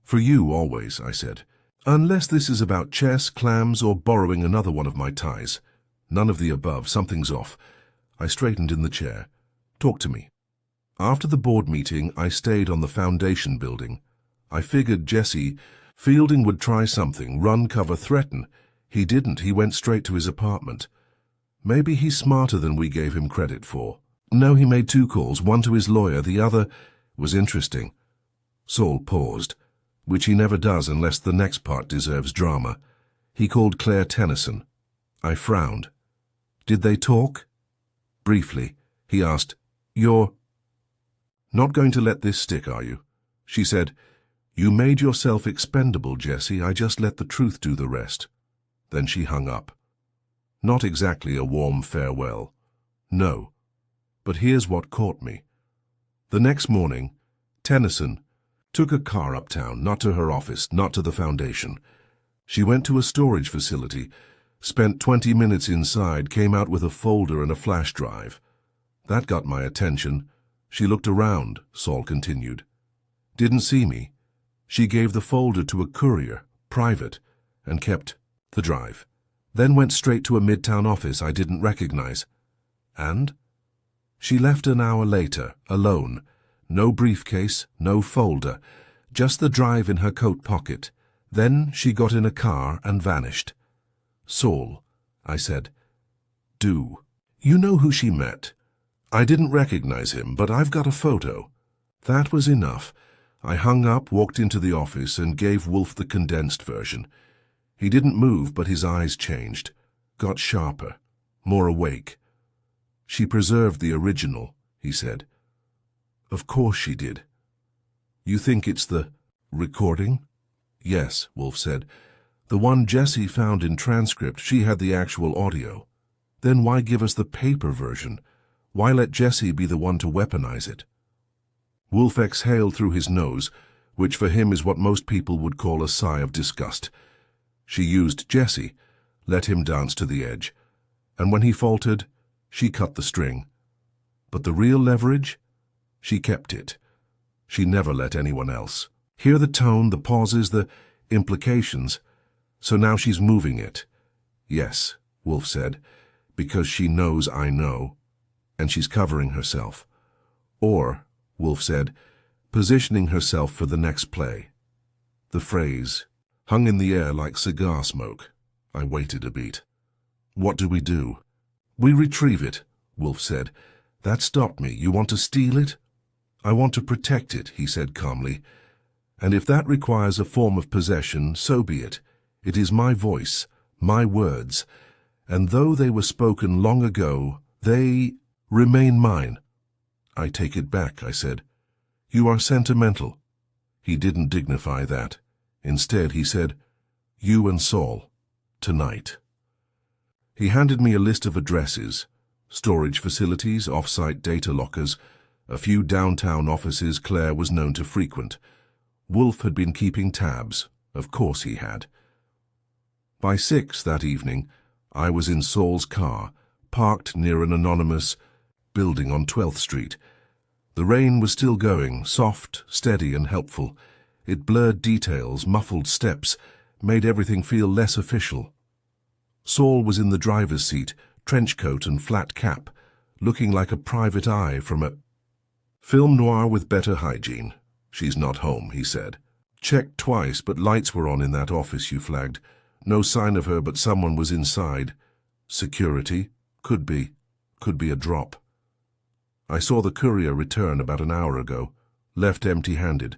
"For you, always," I said. "Unless this is about chess, clams, or borrowing another one of my ties." "None of the above. Something's off." I straightened in the chair. "Talk to me." After the board meeting, I stayed on the foundation building. I figured Jesse Fielding would try something, run, cover, threaten. He didn't. He went straight to his apartment. Maybe he's smarter than we gave him credit for. No, he made 2 calls, one to his lawyer, the other was interesting. Saul paused, which he never does unless the next part deserves drama. He called Claire Tennyson. I frowned. "Did they talk?" Briefly, he asked, "You're not going to let this stick, are you?" She said, "You made yourself expendable, Jesse. I just let the truth do the rest." Then she hung up. Not exactly a warm farewell. No. But here's what caught me. The next morning, Tennyson took a car uptown, not to her office, not to the foundation. She went to a storage facility, spent 20 minutes inside, came out with a folder and a flash drive. That got my attention. She looked around, Saul continued. Didn't see me. She gave the folder to a courier, private, and kept the drive. Then went straight to a midtown office I didn't recognize. And? She left an hour later, alone. No briefcase, no folder, just the drive in her coat pocket. Then she got in a car and vanished. Saul, I said. Do. You know who she met? I didn't recognize him, but I've got a photo. That was enough. I hung up, walked into the office, and gave Wolfe the condensed version. He didn't move, but his eyes changed, got sharper, more awake. She preserved the original, he said. Of course she did. You think it's the recording? Yes, Wolfe said. The one Jessie found in transcript, she had the actual audio. Then why give us the paper version? Why let Jessie be the one to weaponize it? Wolfe exhaled through his nose, which for him is what most people would call a sigh of disgust. She used Jessie, let him dance to the edge, and when he faltered, she cut the string. But the real leverage? She kept it. She never let anyone else. Hear the tone, the pauses, the implications. So now she's moving it. Yes, Wolfe said, because she knows I know, and she's covering herself. Or, Wolfe said, positioning herself for the next play. The phrase hung in the air like cigar smoke. I waited a beat. What do we do? We retrieve it, Wolfe said. That stopped me. You want to steal it? I want to protect it, he said calmly. And if that requires a form of possession, so be it. It is my voice, my words, and though they were spoken long ago, they remain mine. I take it back, I said. You are sentimental. He didn't dignify that. Instead, he said, you and Saul, tonight. He handed me a list of addresses, storage facilities, off-site data lockers, a few downtown offices Claire was known to frequent. Wolfe had been keeping tabs. Of course he had. By 6 that evening, I was in Saul's car, parked near an anonymous building on 12th Street. The rain was still going, soft, steady, and helpful. It blurred details, muffled steps, made everything feel less official. Saul was in the driver's seat, trench coat and flat cap, looking like a private eye from a film noir with better hygiene. She's not home, he said. Checked twice, but lights were on in that office you flagged. No sign of her, but someone was inside. Security? Could be a drop. I saw the courier return about an hour ago, left empty-handed.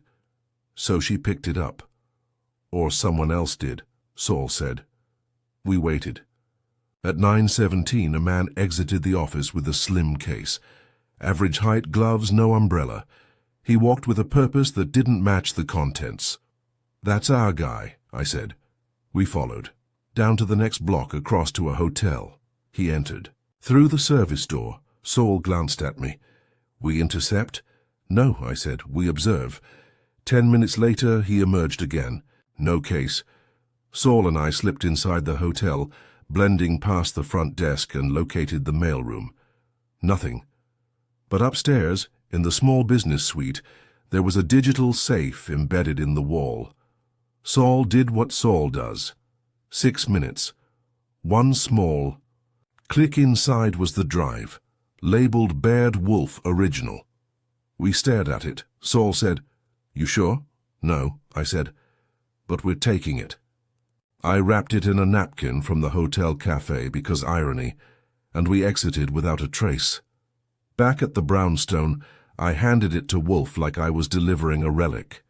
So she picked it up. Or someone else did, Saul said. We waited. At 9:17, a man exited the office with a slim case. Average height, gloves, no umbrella. He walked with a purpose that didn't match the contents. That's our guy, I said. We followed. Down to the next block, across to a hotel. He entered. Through the service door, Saul glanced at me. We intercept? No, I said. We observe. 10 minutes later, he emerged again. No case. Saul and I slipped inside the hotel, blending past the front desk, and located the mailroom. Nothing. But upstairs, in the small business suite, there was a digital safe embedded in the wall. Saul did what Saul does. 6 minutes. One small click inside was the drive, labeled Baird Wolfe Original. We stared at it. Saul said, You sure? No, I said, but we're taking it. I wrapped it in a napkin from the hotel cafe because irony, and we exited without a trace. Back at the brownstone, I handed it to Wolfe like I was delivering a relic.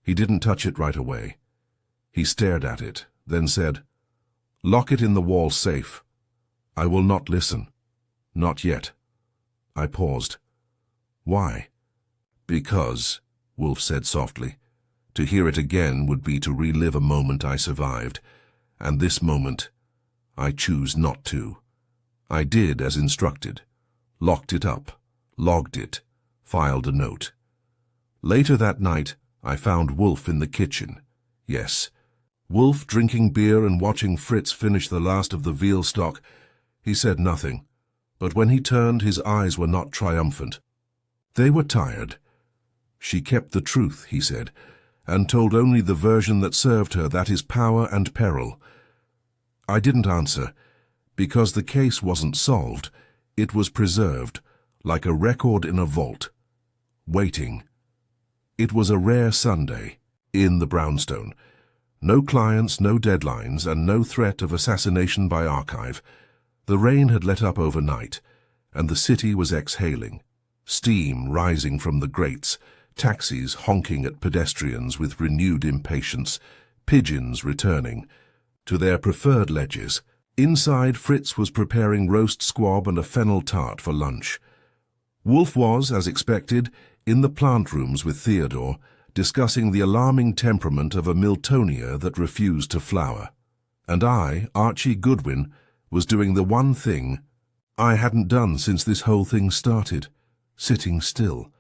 He didn't touch it right away. He stared at it, then said, Lock it in the wall safe. I will not listen. Not yet. I paused. Why? Because, Wolfe said softly, to hear it again would be to relive a moment I survived, And this moment, I choose not to. I did as instructed. Locked it up, logged it, filed a note. Later that night, I found Wolfe in the kitchen. Yes, Wolfe drinking beer and watching Fritz finish the last of the veal stock. He said nothing, but when he turned, his eyes were not triumphant. They were tired. She kept the truth, he said, and told only the version that served her, that is power and peril. I didn't answer, because the case wasn't solved. It was preserved, like a record in a vault, waiting. It was a rare Sunday, in the brownstone. No clients, no deadlines, and no threat of assassination by archive. The rain had let up overnight, and the city was exhaling. Steam rising from the grates, taxis honking at pedestrians with renewed impatience, pigeons returning to their preferred ledges. Inside, Fritz was preparing roast squab and a fennel tart for lunch. Wolfe was, as expected, in the plant rooms with Theodore, discussing the alarming temperament of a Miltonia that refused to flower. And I, Archie Goodwin, was doing the one thing I hadn't done since this whole thing started, sitting still.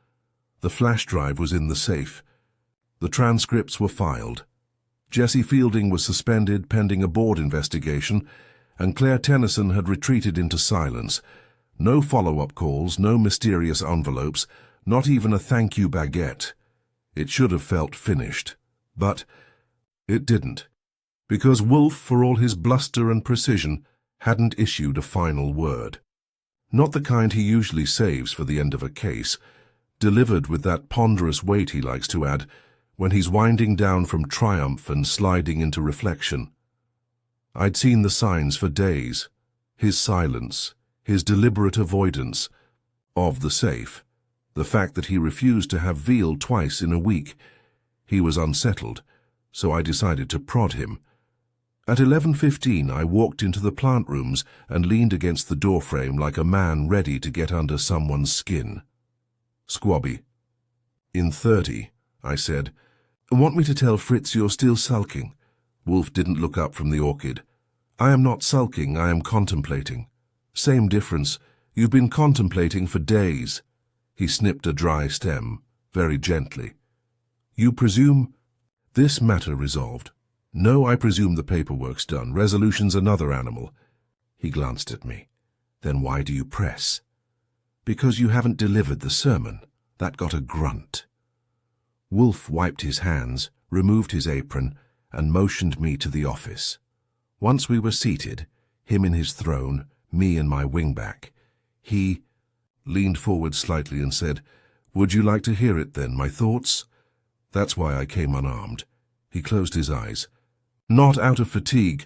The flash drive was in the safe. The transcripts were filed. Jessie Fielding was suspended pending a board investigation, and Claire Tennyson had retreated into silence. No follow-up calls, no mysterious envelopes, not even a thank you baguette. It should have felt finished. But it didn't, because Wolfe, for all his bluster and precision, hadn't issued a final word. Not the kind he usually saves for the end of a case, delivered with that ponderous weight he likes to add when he's winding down from triumph and sliding into reflection. I'd seen the signs for days. His silence, his deliberate avoidance of the safe, the fact that he refused to have veal twice in a week. He was unsettled, so I decided to prod him. At 11:15 I walked into the plant rooms and leaned against the doorframe like a man ready to get under someone's skin. Squabby. In 30, I said. Want me to tell Fritz you're still sulking? Wolfe didn't look up from the orchid. I am not sulking, I am contemplating. Same difference. You've been contemplating for days. He snipped a dry stem, very gently. You presume this matter resolved? No, I presume the paperwork's done. Resolution's another animal. He glanced at me. Then why do you press? Because you haven't delivered the sermon. That got a grunt. Wolfe wiped his hands, removed his apron, and motioned me to the office. Once we were seated, him in his throne, me in my wingback, he leaned forward slightly and said, Would you like to hear it then, my thoughts? That's why I came unarmed. He closed his eyes. Not out of fatigue,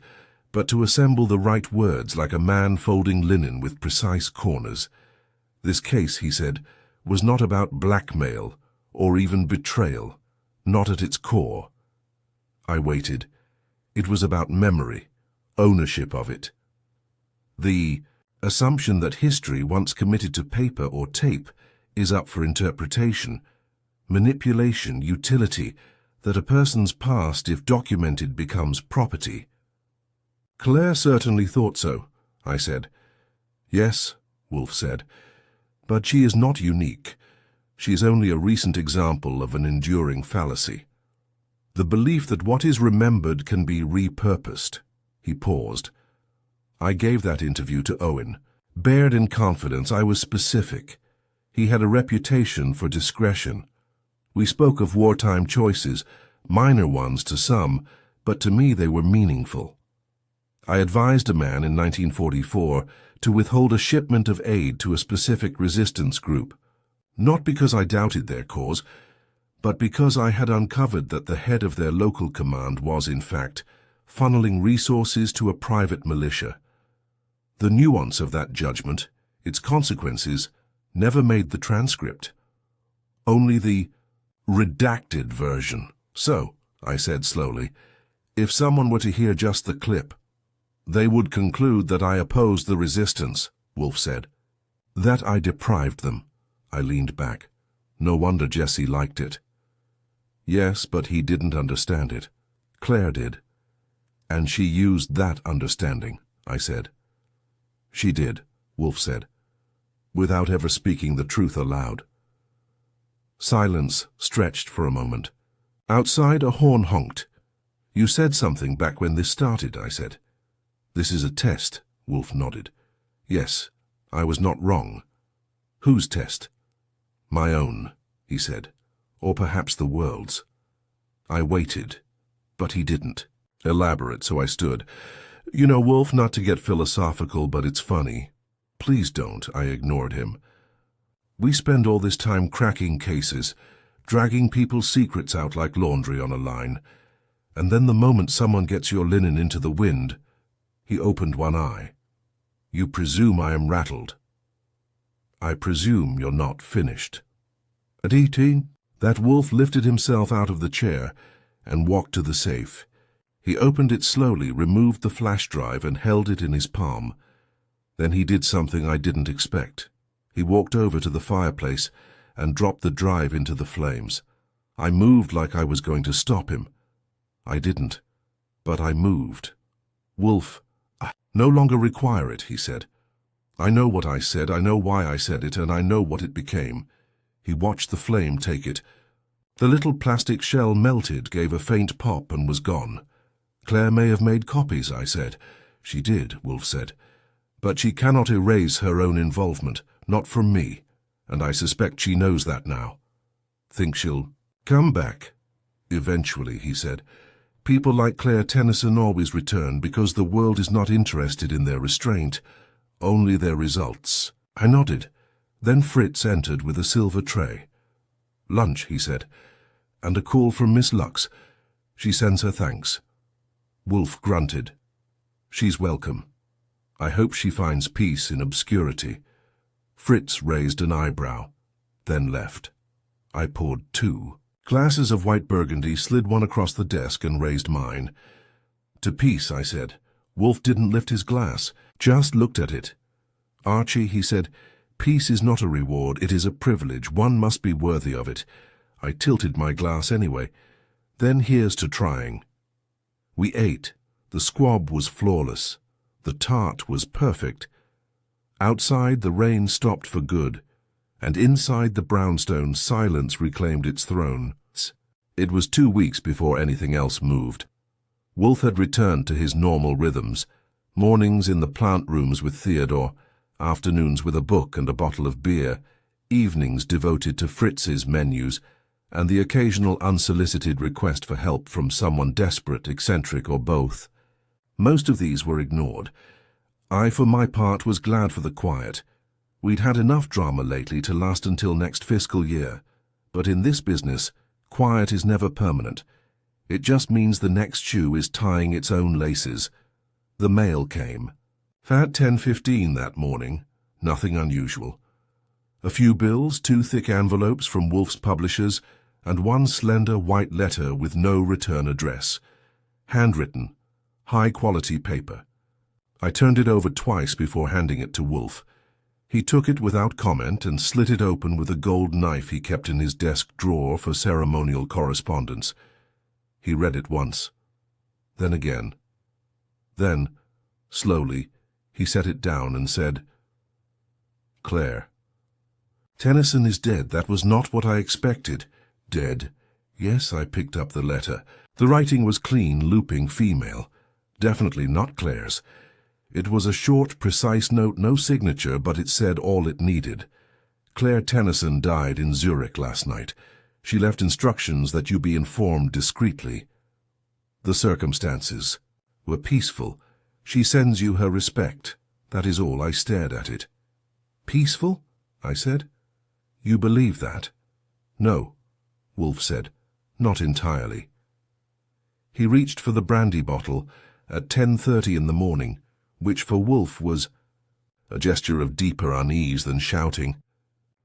but to assemble the right words like a man folding linen with precise corners. This case, he said, was not about blackmail or even betrayal, not at its core. I waited. It was about memory, ownership of it. The assumption that history, once committed to paper or tape, is up for interpretation, manipulation, utility, that a person's past, if documented, becomes property. Claire certainly thought so, I said. Yes, Wolfe said, but she is not unique. She is only a recent example of an enduring fallacy. The belief that what is remembered can be repurposed. He paused. I gave that interview to Owen. Bared in confidence, I was specific. He had a reputation for discretion. We spoke of wartime choices, minor ones to some, but to me they were meaningful. I advised a man in 1944 to withhold a shipment of aid to a specific resistance group, not because I doubted their cause, but because I had uncovered that the head of their local command was, in fact, funneling resources to a private militia. The nuance of that judgment, its consequences, never made the transcript. Only the redacted version. So, I said slowly, if someone were to hear just the clip, they would conclude that I opposed the resistance, Wolfe said. That I deprived them. I leaned back. No wonder Jessie liked it. Yes, but he didn't understand it. Claire did. And she used that understanding, I said. She did, Wolfe said, without ever speaking the truth aloud. Silence stretched for a moment. Outside, a horn honked. You said something back when this started, I said. This is a test, Wolfe nodded. Yes, I was not wrong. Whose test? My own, he said, or perhaps the world's. I waited, but he didn't. Elaborate, so I stood. You know, Wolfe, not to get philosophical, but it's funny. Please don't, I ignored him. We spend all this time cracking cases, dragging people's secrets out like laundry on a line, and then the moment someone gets your linen into the wind, he opened one eye. You presume I am rattled. I presume you're not finished. At 18, that Wolfe lifted himself out of the chair and walked to the safe. He opened it slowly, removed the flash drive and held it in his palm. Then he did something I didn't expect. He walked over to the fireplace and dropped the drive into the flames. I moved like I was going to stop him. I didn't, but I moved. Wolfe, I no longer require it, he said. I know what I said, I know why I said it, and I know what it became. He watched the flame take it. The little plastic shell melted, gave a faint pop, and was gone. Claire may have made copies, I said. She did, Wolfe said. But she cannot erase her own involvement, not from me, and I suspect she knows that now. Think she'll come back? Eventually, he said. People like Claire Tennyson always return because the world is not interested in their restraint, only their results. I nodded. Then Fritz entered with a silver tray. Lunch, he said, and a call from Miss Lux. She sends her thanks. Wolfe grunted. She's welcome. I hope she finds peace in obscurity. Fritz raised an eyebrow, then left. I poured 2 glasses of white burgundy, slid one across the desk and raised mine. To peace, I said. Wolfe didn't lift his glass, just looked at it. Archie, he said, peace is not a reward, it is a privilege. One must be worthy of it. I tilted my glass anyway. Then here's to trying. We ate. The squab was flawless. The tart was perfect. Outside, the rain stopped for good, and inside the brownstone, silence reclaimed its throne. It was 2 weeks before anything else moved. Wolfe had returned to his normal rhythms, mornings in the plant rooms with Theodore, afternoons with a book and a bottle of beer, evenings devoted to Fritz's menus, and the occasional unsolicited request for help from someone desperate, eccentric, or both. Most of these were ignored. I, for my part, was glad for the quiet. We'd had enough drama lately to last until next fiscal year, but in this business, quiet is never permanent. It just means the next shoe is tying its own laces. The mail came. At 10:15 that morning, nothing unusual. A few bills, 2 thick envelopes from Wolfe's publishers, and 1 slender white letter with no return address. Handwritten, high-quality paper. I turned it over twice before handing it to Wolfe. He took it without comment and slit it open with a gold knife he kept in his desk drawer for ceremonial correspondence. He read it once, then again. Then, slowly, he set it down and said, Claire. Tennyson is dead. That was not what I expected. Dead. Yes, I picked up the letter. The writing was clean, looping, female. Definitely not Claire's. It was a short, precise note, no signature, but it said all it needed. Claire Tennyson died in Zurich last night. She left instructions that you be informed discreetly. The circumstances were peaceful. She sends you her respect. That is all. I stared at it. Peaceful? I said. You believe that? No, Wolfe said. Not entirely. He reached for the brandy bottle at 10:30 in the morning, which for Wolfe was a gesture of deeper unease than shouting.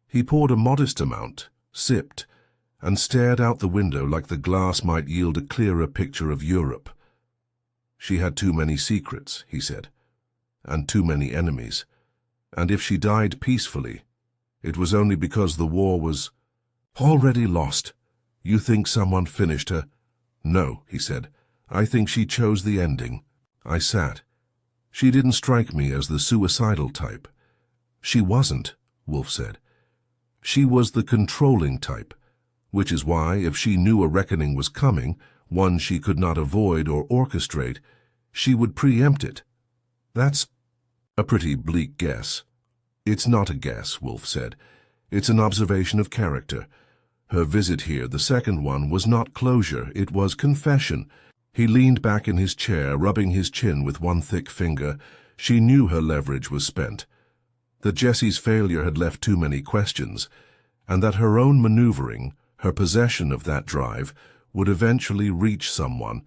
He poured a modest amount, sipped, and stared out the window like the glass might yield a clearer picture of Europe. She had too many secrets, he said, and too many enemies, and if she died peacefully, it was only because the war was already lost. You think someone finished her? No, he said. I think she chose the ending. I sat. She didn't strike me as the suicidal type. She wasn't, Wolfe said. She was the controlling type, which is why, if she knew a reckoning was coming, one she could not avoid or orchestrate, she would preempt it. That's a pretty bleak guess. It's not a guess, Wolfe said. It's an observation of character. Her visit here, the second one, was not closure, it was confession. He leaned back in his chair, rubbing his chin with one thick finger. She knew her leverage was spent, that Jessie's failure had left too many questions, and that her own maneuvering, her possession of that drive, would eventually reach someone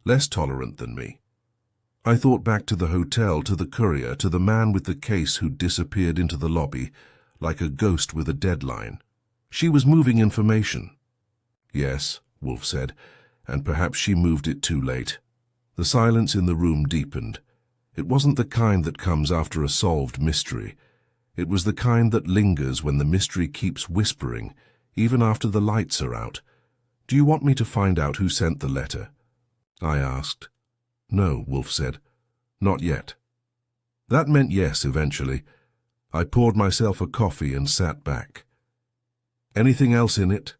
less tolerant than me. I thought back to the hotel, to the courier, to the man with the case who disappeared into the lobby, like a ghost with a deadline. She was moving information. Yes, Wolfe said, and perhaps she moved it too late. The silence in the room deepened. It wasn't the kind that comes after a solved mystery. It was the kind that lingers when the mystery keeps whispering, even after the lights are out. Do you want me to find out who sent the letter? I asked. No, Wolfe said. Not yet. That meant yes, eventually. I poured myself a coffee and sat back. Anything else in it?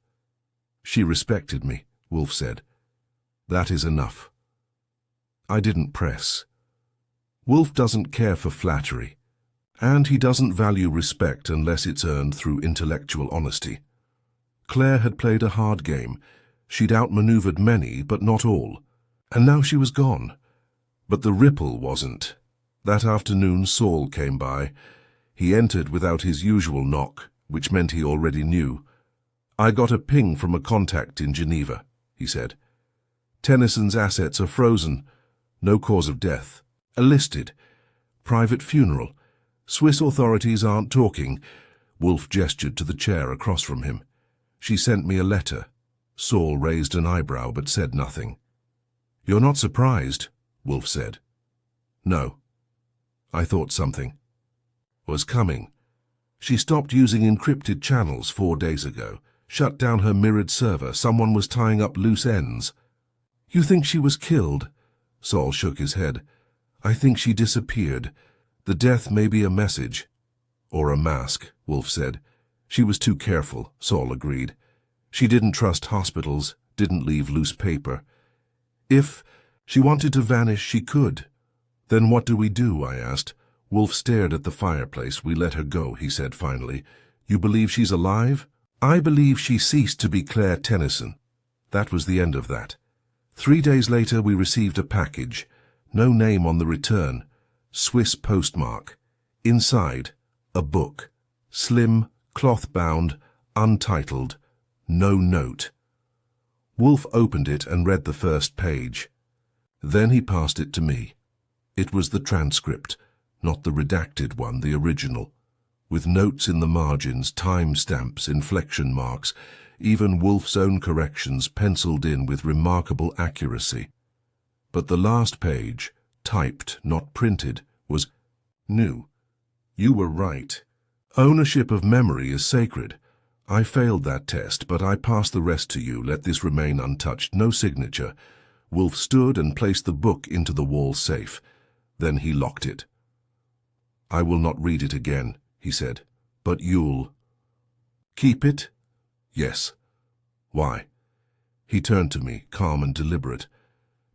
She respected me, Wolfe said. That is enough. I didn't press. Wolfe doesn't care for flattery, and he doesn't value respect unless it's earned through intellectual honesty. Claire had played a hard game. She'd outmaneuvered many, but not all. And now she was gone. But the ripple wasn't. That afternoon Saul came by. He entered without his usual knock, which meant he already knew. I got a ping from a contact in Geneva, he said. Tennyson's assets are frozen. No cause of death. A listed. Private funeral. Swiss authorities aren't talking. Wolfe gestured to the chair across from him. She sent me a letter. Saul raised an eyebrow but said nothing. You're not surprised, Wolfe said. No. I thought something was coming. She stopped using encrypted channels 4 days ago, shut down her mirrored server. Someone was tying up loose ends. You think she was killed? Saul shook his head. I think she disappeared. The death may be a message. Or a mask, Wolfe said. She was too careful, Saul agreed. She didn't trust hospitals, didn't leave loose paper. If she wanted to vanish, she could. Then what do we do? I asked. Wolfe stared at the fireplace. We let her go, he said finally. You believe she's alive? I believe she ceased to be Claire Tennyson. That was the end of that. 3 days later we received a package. No name on the return. Swiss postmark. Inside, a book. Slim, cloth-bound, untitled. No note. Wolfe opened it and read the first page. Then he passed it to me. It was the transcript, not the redacted one, the original, with notes in the margins, time stamps, inflection marks, even Wolfe's own corrections penciled in with remarkable accuracy. But the last page, typed, not printed, was new. You were right. Ownership of memory is sacred. I failed that test, but I pass the rest to you. Let this remain untouched. No signature. Wolfe stood and placed the book into the wall safe. Then he locked it. I will not read it again, he said. But you'll keep it? Yes. Why? He turned to me, calm and deliberate.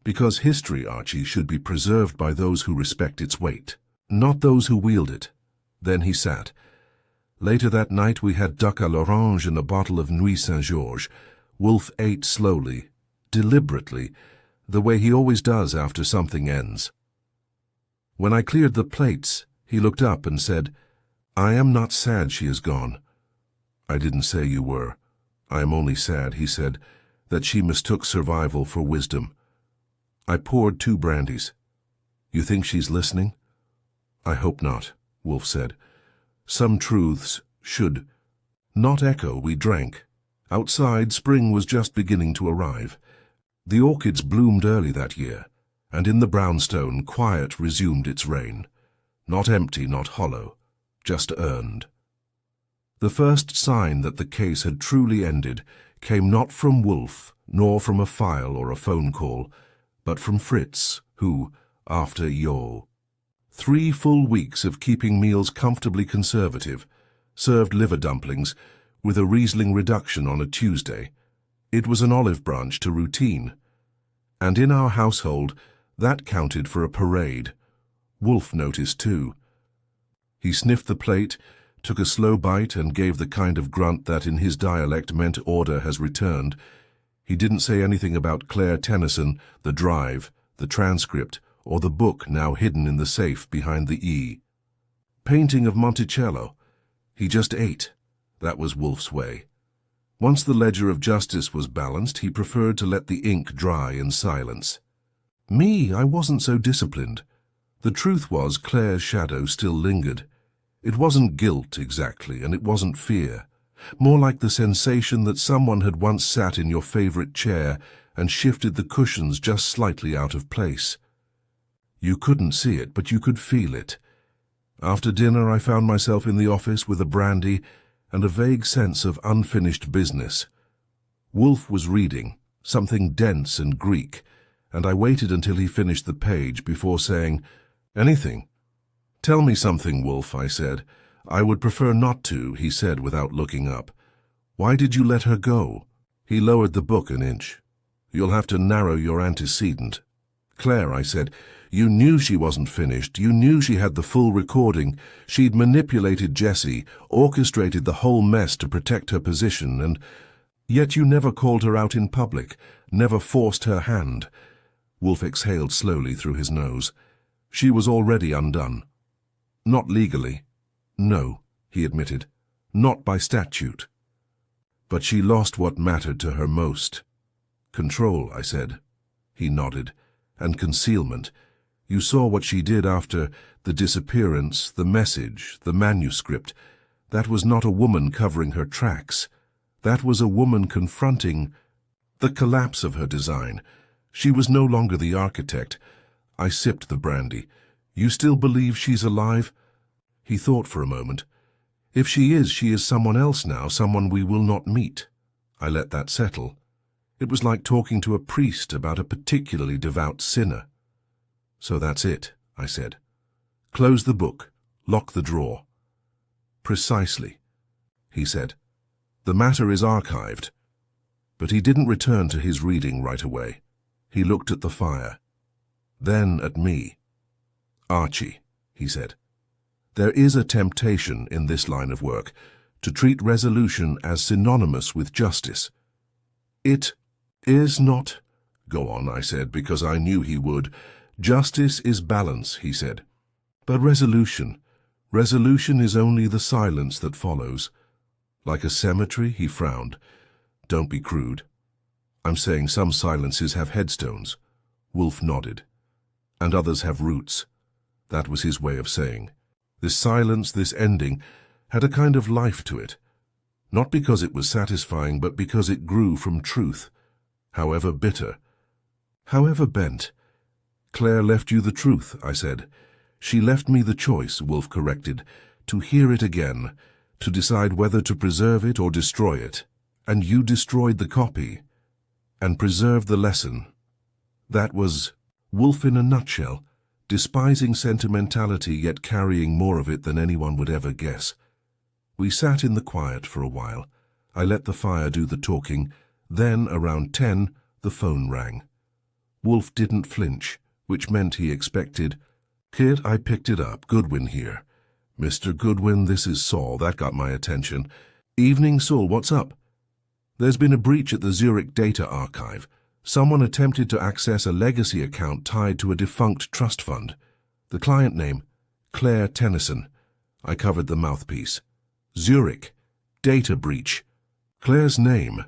Because history, Archie, should be preserved by those who respect its weight, not those who wield it. Then he sat. Later that night we had duck à l'orange and a bottle of Nuit Saint-Georges. Wolfe ate slowly, deliberately, the way he always does after something ends. When I cleared the plates, he looked up and said, I am not sad she is gone. I didn't say you were. I am only sad, he said, that she mistook survival for wisdom. I poured 2 brandies. You think she's listening? I hope not, Wolfe said. Some truths should not echo. We drank. Outside, spring was just beginning to arrive. The orchids bloomed early that year, and in the brownstone quiet resumed its reign. Not empty, not hollow, just earned. The first sign that the case had truly ended came not from Wolfe, nor from a file or a phone call, but from Fritz, who, after 3 full weeks of keeping meals comfortably conservative, served liver dumplings with a Riesling reduction on a Tuesday. It was an olive branch to routine. And in our household, that counted for a parade. Wolfe noticed too. He sniffed the plate, took a slow bite, and gave the kind of grunt that in his dialect meant order has returned. He didn't say anything about Claire Tennyson, the drive, the transcript, or the book now hidden in the safe behind the E. Painting of Monticello. He just ate. That was Wolfe's way. Once the ledger of justice was balanced, he preferred to let the ink dry in silence. Me, I wasn't so disciplined. The truth was, Claire's shadow still lingered. It wasn't guilt exactly, and it wasn't fear. More like the sensation that someone had once sat in your favorite chair and shifted the cushions just slightly out of place. You couldn't see it, but you could feel it. After dinner, I found myself in the office with a brandy and a vague sense of unfinished business. Wolfe was reading, something dense and Greek, and I waited until he finished the page before saying, "Anything?" "Tell me something, Wolfe," I said. "I would prefer not to," he said without looking up. "Why did you let her go?" He lowered the book an inch. "You'll have to narrow your antecedent." "Claire," I said, "you knew she wasn't finished. You knew she had the full recording. She'd manipulated Jessie, orchestrated the whole mess to protect her position, and yet you never called her out in public, never forced her hand." Wolfe exhaled slowly through his nose. "She was already undone." "Not legally." "No," he admitted. "Not by statute." "But she lost what mattered to her most." "Control," I said. He nodded. "And concealment. You saw what she did after the disappearance, the message, the manuscript. That was not a woman covering her tracks. That was a woman confronting the collapse of her design. She was no longer the architect." I sipped the brandy. "You still believe she's alive?" He thought for a moment. "If she is someone else now, someone we will not meet." I let that settle. It was like talking to a priest about a particularly devout sinner. "So that's it," I said. "Close the book. Lock the drawer." "Precisely," he said. "The matter is archived." But he didn't return to his reading right away. He looked at the fire. Then at me. "Archie," he said, "there is a temptation in this line of work to treat resolution as synonymous with justice." "It is not." "Go on," I said, because I knew he would. "Justice is balance," he said. "But resolution is only the silence that follows." "Like a cemetery?" He frowned. "Don't be crude." "I'm saying some silences have headstones." Wolfe nodded. "And others have roots." That was his way of saying. This silence, this ending, had a kind of life to it. Not because it was satisfying, but because it grew from truth, however bitter, however bent. "Claire left you the truth," I said. "She left me the choice," Wolfe corrected, "to hear it again, to decide whether to preserve it or destroy it. And you destroyed the copy, and preserved the lesson." That was Wolfe in a nutshell, despising sentimentality yet carrying more of it than anyone would ever guess. We sat in the quiet for a while. I let the fire do the talking. Then, around 10, the phone rang. Wolfe didn't flinch, which meant he expected. "Kid," I picked it up. "Goodwin here." "Mr. Goodwin, this is Saul." That got my attention. "Evening, Saul. What's up?" "There's been a breach at the Zurich data archive. Someone attempted to access a legacy account tied to a defunct trust fund. The client name, Claire Tennyson." I covered the mouthpiece. "Zurich. Data breach. Claire's name."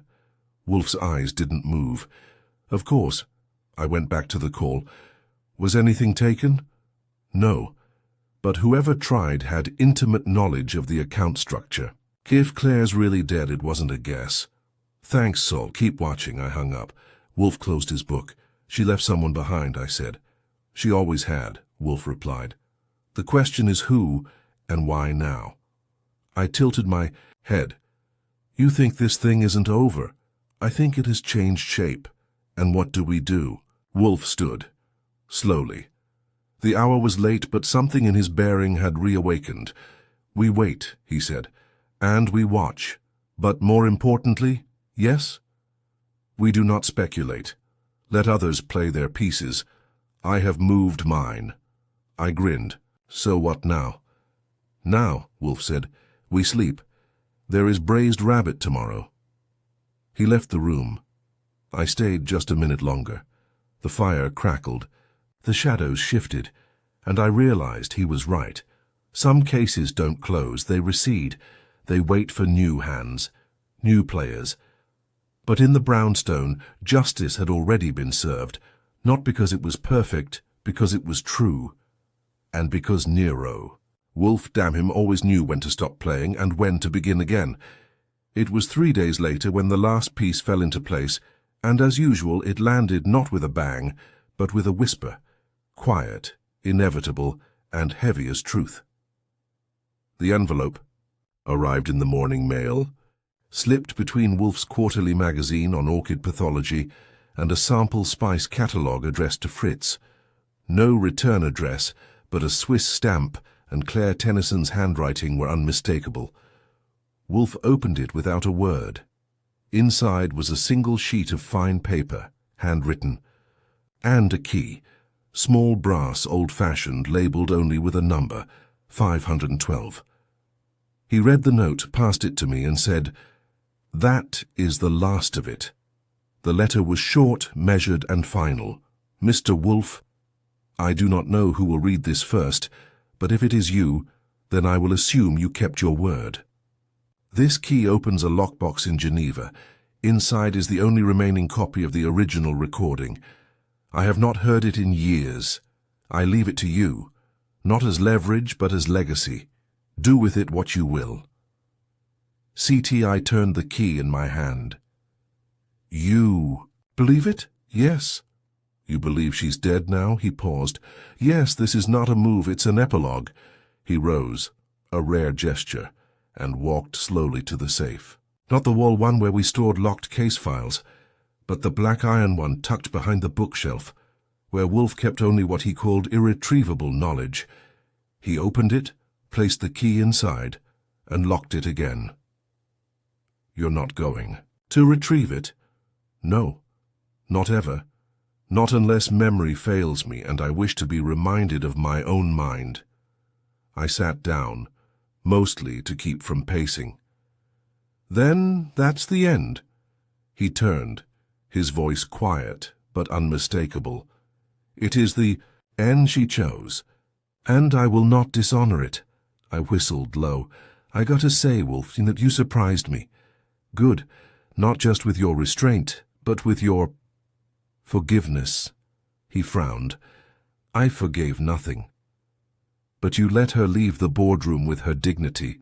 Wolfe's eyes didn't move. "Of course." I went back to the call. "Was anything taken?" "No. But whoever tried had intimate knowledge of the account structure. If Claire's really dead, it wasn't a guess." "Thanks, Saul. Keep watching." I hung up. Wolfe closed his book. "She left someone behind," I said. "She always had," Wolfe replied. "The question is who and why now?" I tilted my head. "You think this thing isn't over. I think it has changed shape. And what do we do?" Wolfe stood, slowly. The hour was late, but something in his bearing had reawakened. "We wait," he said, "and we watch. But more importantly, yes? We do not speculate. Let others play their pieces. I have moved mine." I grinned. "So what now?" "Now," Wolfe said, "we sleep. There is braised rabbit tomorrow." He left the room. I stayed just a minute longer. The fire crackled. The shadows shifted, and I realized he was right. Some cases don't close, they recede. They wait for new hands, new players. But in the brownstone, justice had already been served, not because it was perfect, because it was true. And because Nero, Wolfe, damn him, always knew when to stop playing and when to begin again. It was 3 days later when the last piece fell into place, and as usual it landed not with a bang, but with a whisper, quiet, inevitable, and heavy as truth. The envelope arrived in the morning mail, slipped between Wolfe's quarterly magazine on orchid pathology and a sample spice catalogue addressed to Fritz. No return address, but a Swiss stamp and Claire Tennyson's handwriting were unmistakable. Wolfe opened it without a word. Inside was a single sheet of fine paper, handwritten, and a key, small brass, old-fashioned, labelled only with a number, 512. He read the note, passed it to me, and said, "That is the last of it." The letter was short, measured, and final. "Mr. Wolfe, I do not know who will read this first, but if it is you, then I will assume you kept your word. This key opens a lockbox in Geneva. Inside is the only remaining copy of the original recording. I have not heard it in years. I leave it to you, not as leverage, but as legacy. Do with it what you will." I turned the key in my hand. "You believe it?" "Yes." "You believe she's dead now?" He paused. "Yes, this is not a move, it's an epilogue." He rose, a rare gesture, and walked slowly to the safe. Not the wall one where we stored locked case files, but the black iron one tucked behind the bookshelf, where Wolfe kept only what he called irretrievable knowledge. He opened it, placed the key inside, and locked it again. "You're not going to retrieve it?" "No, not ever. Not unless memory fails me and I wish to be reminded of my own mind." I sat down, mostly to keep from pacing. "Then that's the end." He turned, his voice quiet but unmistakable. "It is the end she chose, and I will not dishonor it." I whistled low. "I got to say, Wolfe, that you surprised me. Good, not just with your restraint, but with your forgiveness." He frowned. "I forgave nothing. But you let her leave the boardroom with her dignity.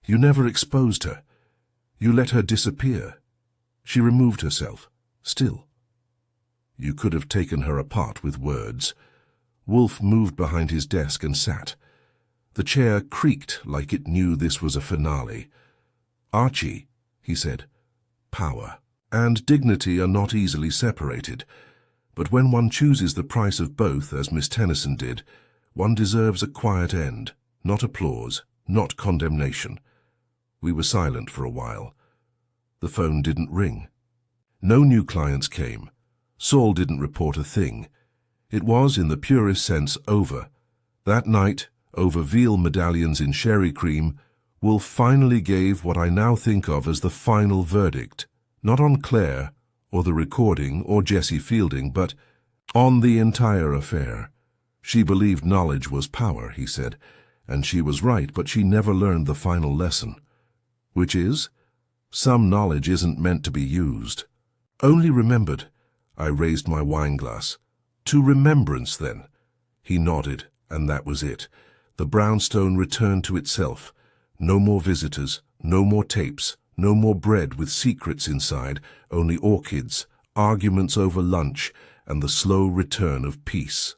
You never exposed her. You let her disappear. She removed herself, still. You could have taken her apart with words." Wolfe moved behind his desk and sat. The chair creaked like it knew this was a finale. "Archie," he said, "power and dignity are not easily separated. But when one chooses the price of both, as Miss Tennyson did, one deserves a quiet end, not applause, not condemnation." We were silent for a while. The phone didn't ring. No new clients came. Saul didn't report a thing. It was, in the purest sense, over. That night, over veal medallions in sherry cream, Wolfe finally gave what I now think of as the final verdict, not on Claire, or the recording, or Jessie Fielding, but on the entire affair. She believed knowledge was power, he said, and she was right, but she never learned the final lesson, which is, some knowledge isn't meant to be used. Only remembered. I raised my wineglass. "To remembrance, then." He nodded, and that was it. The brownstone returned to itself. No more visitors, no more tapes, no more bread with secrets inside, only orchids, arguments over lunch, and the slow return of peace.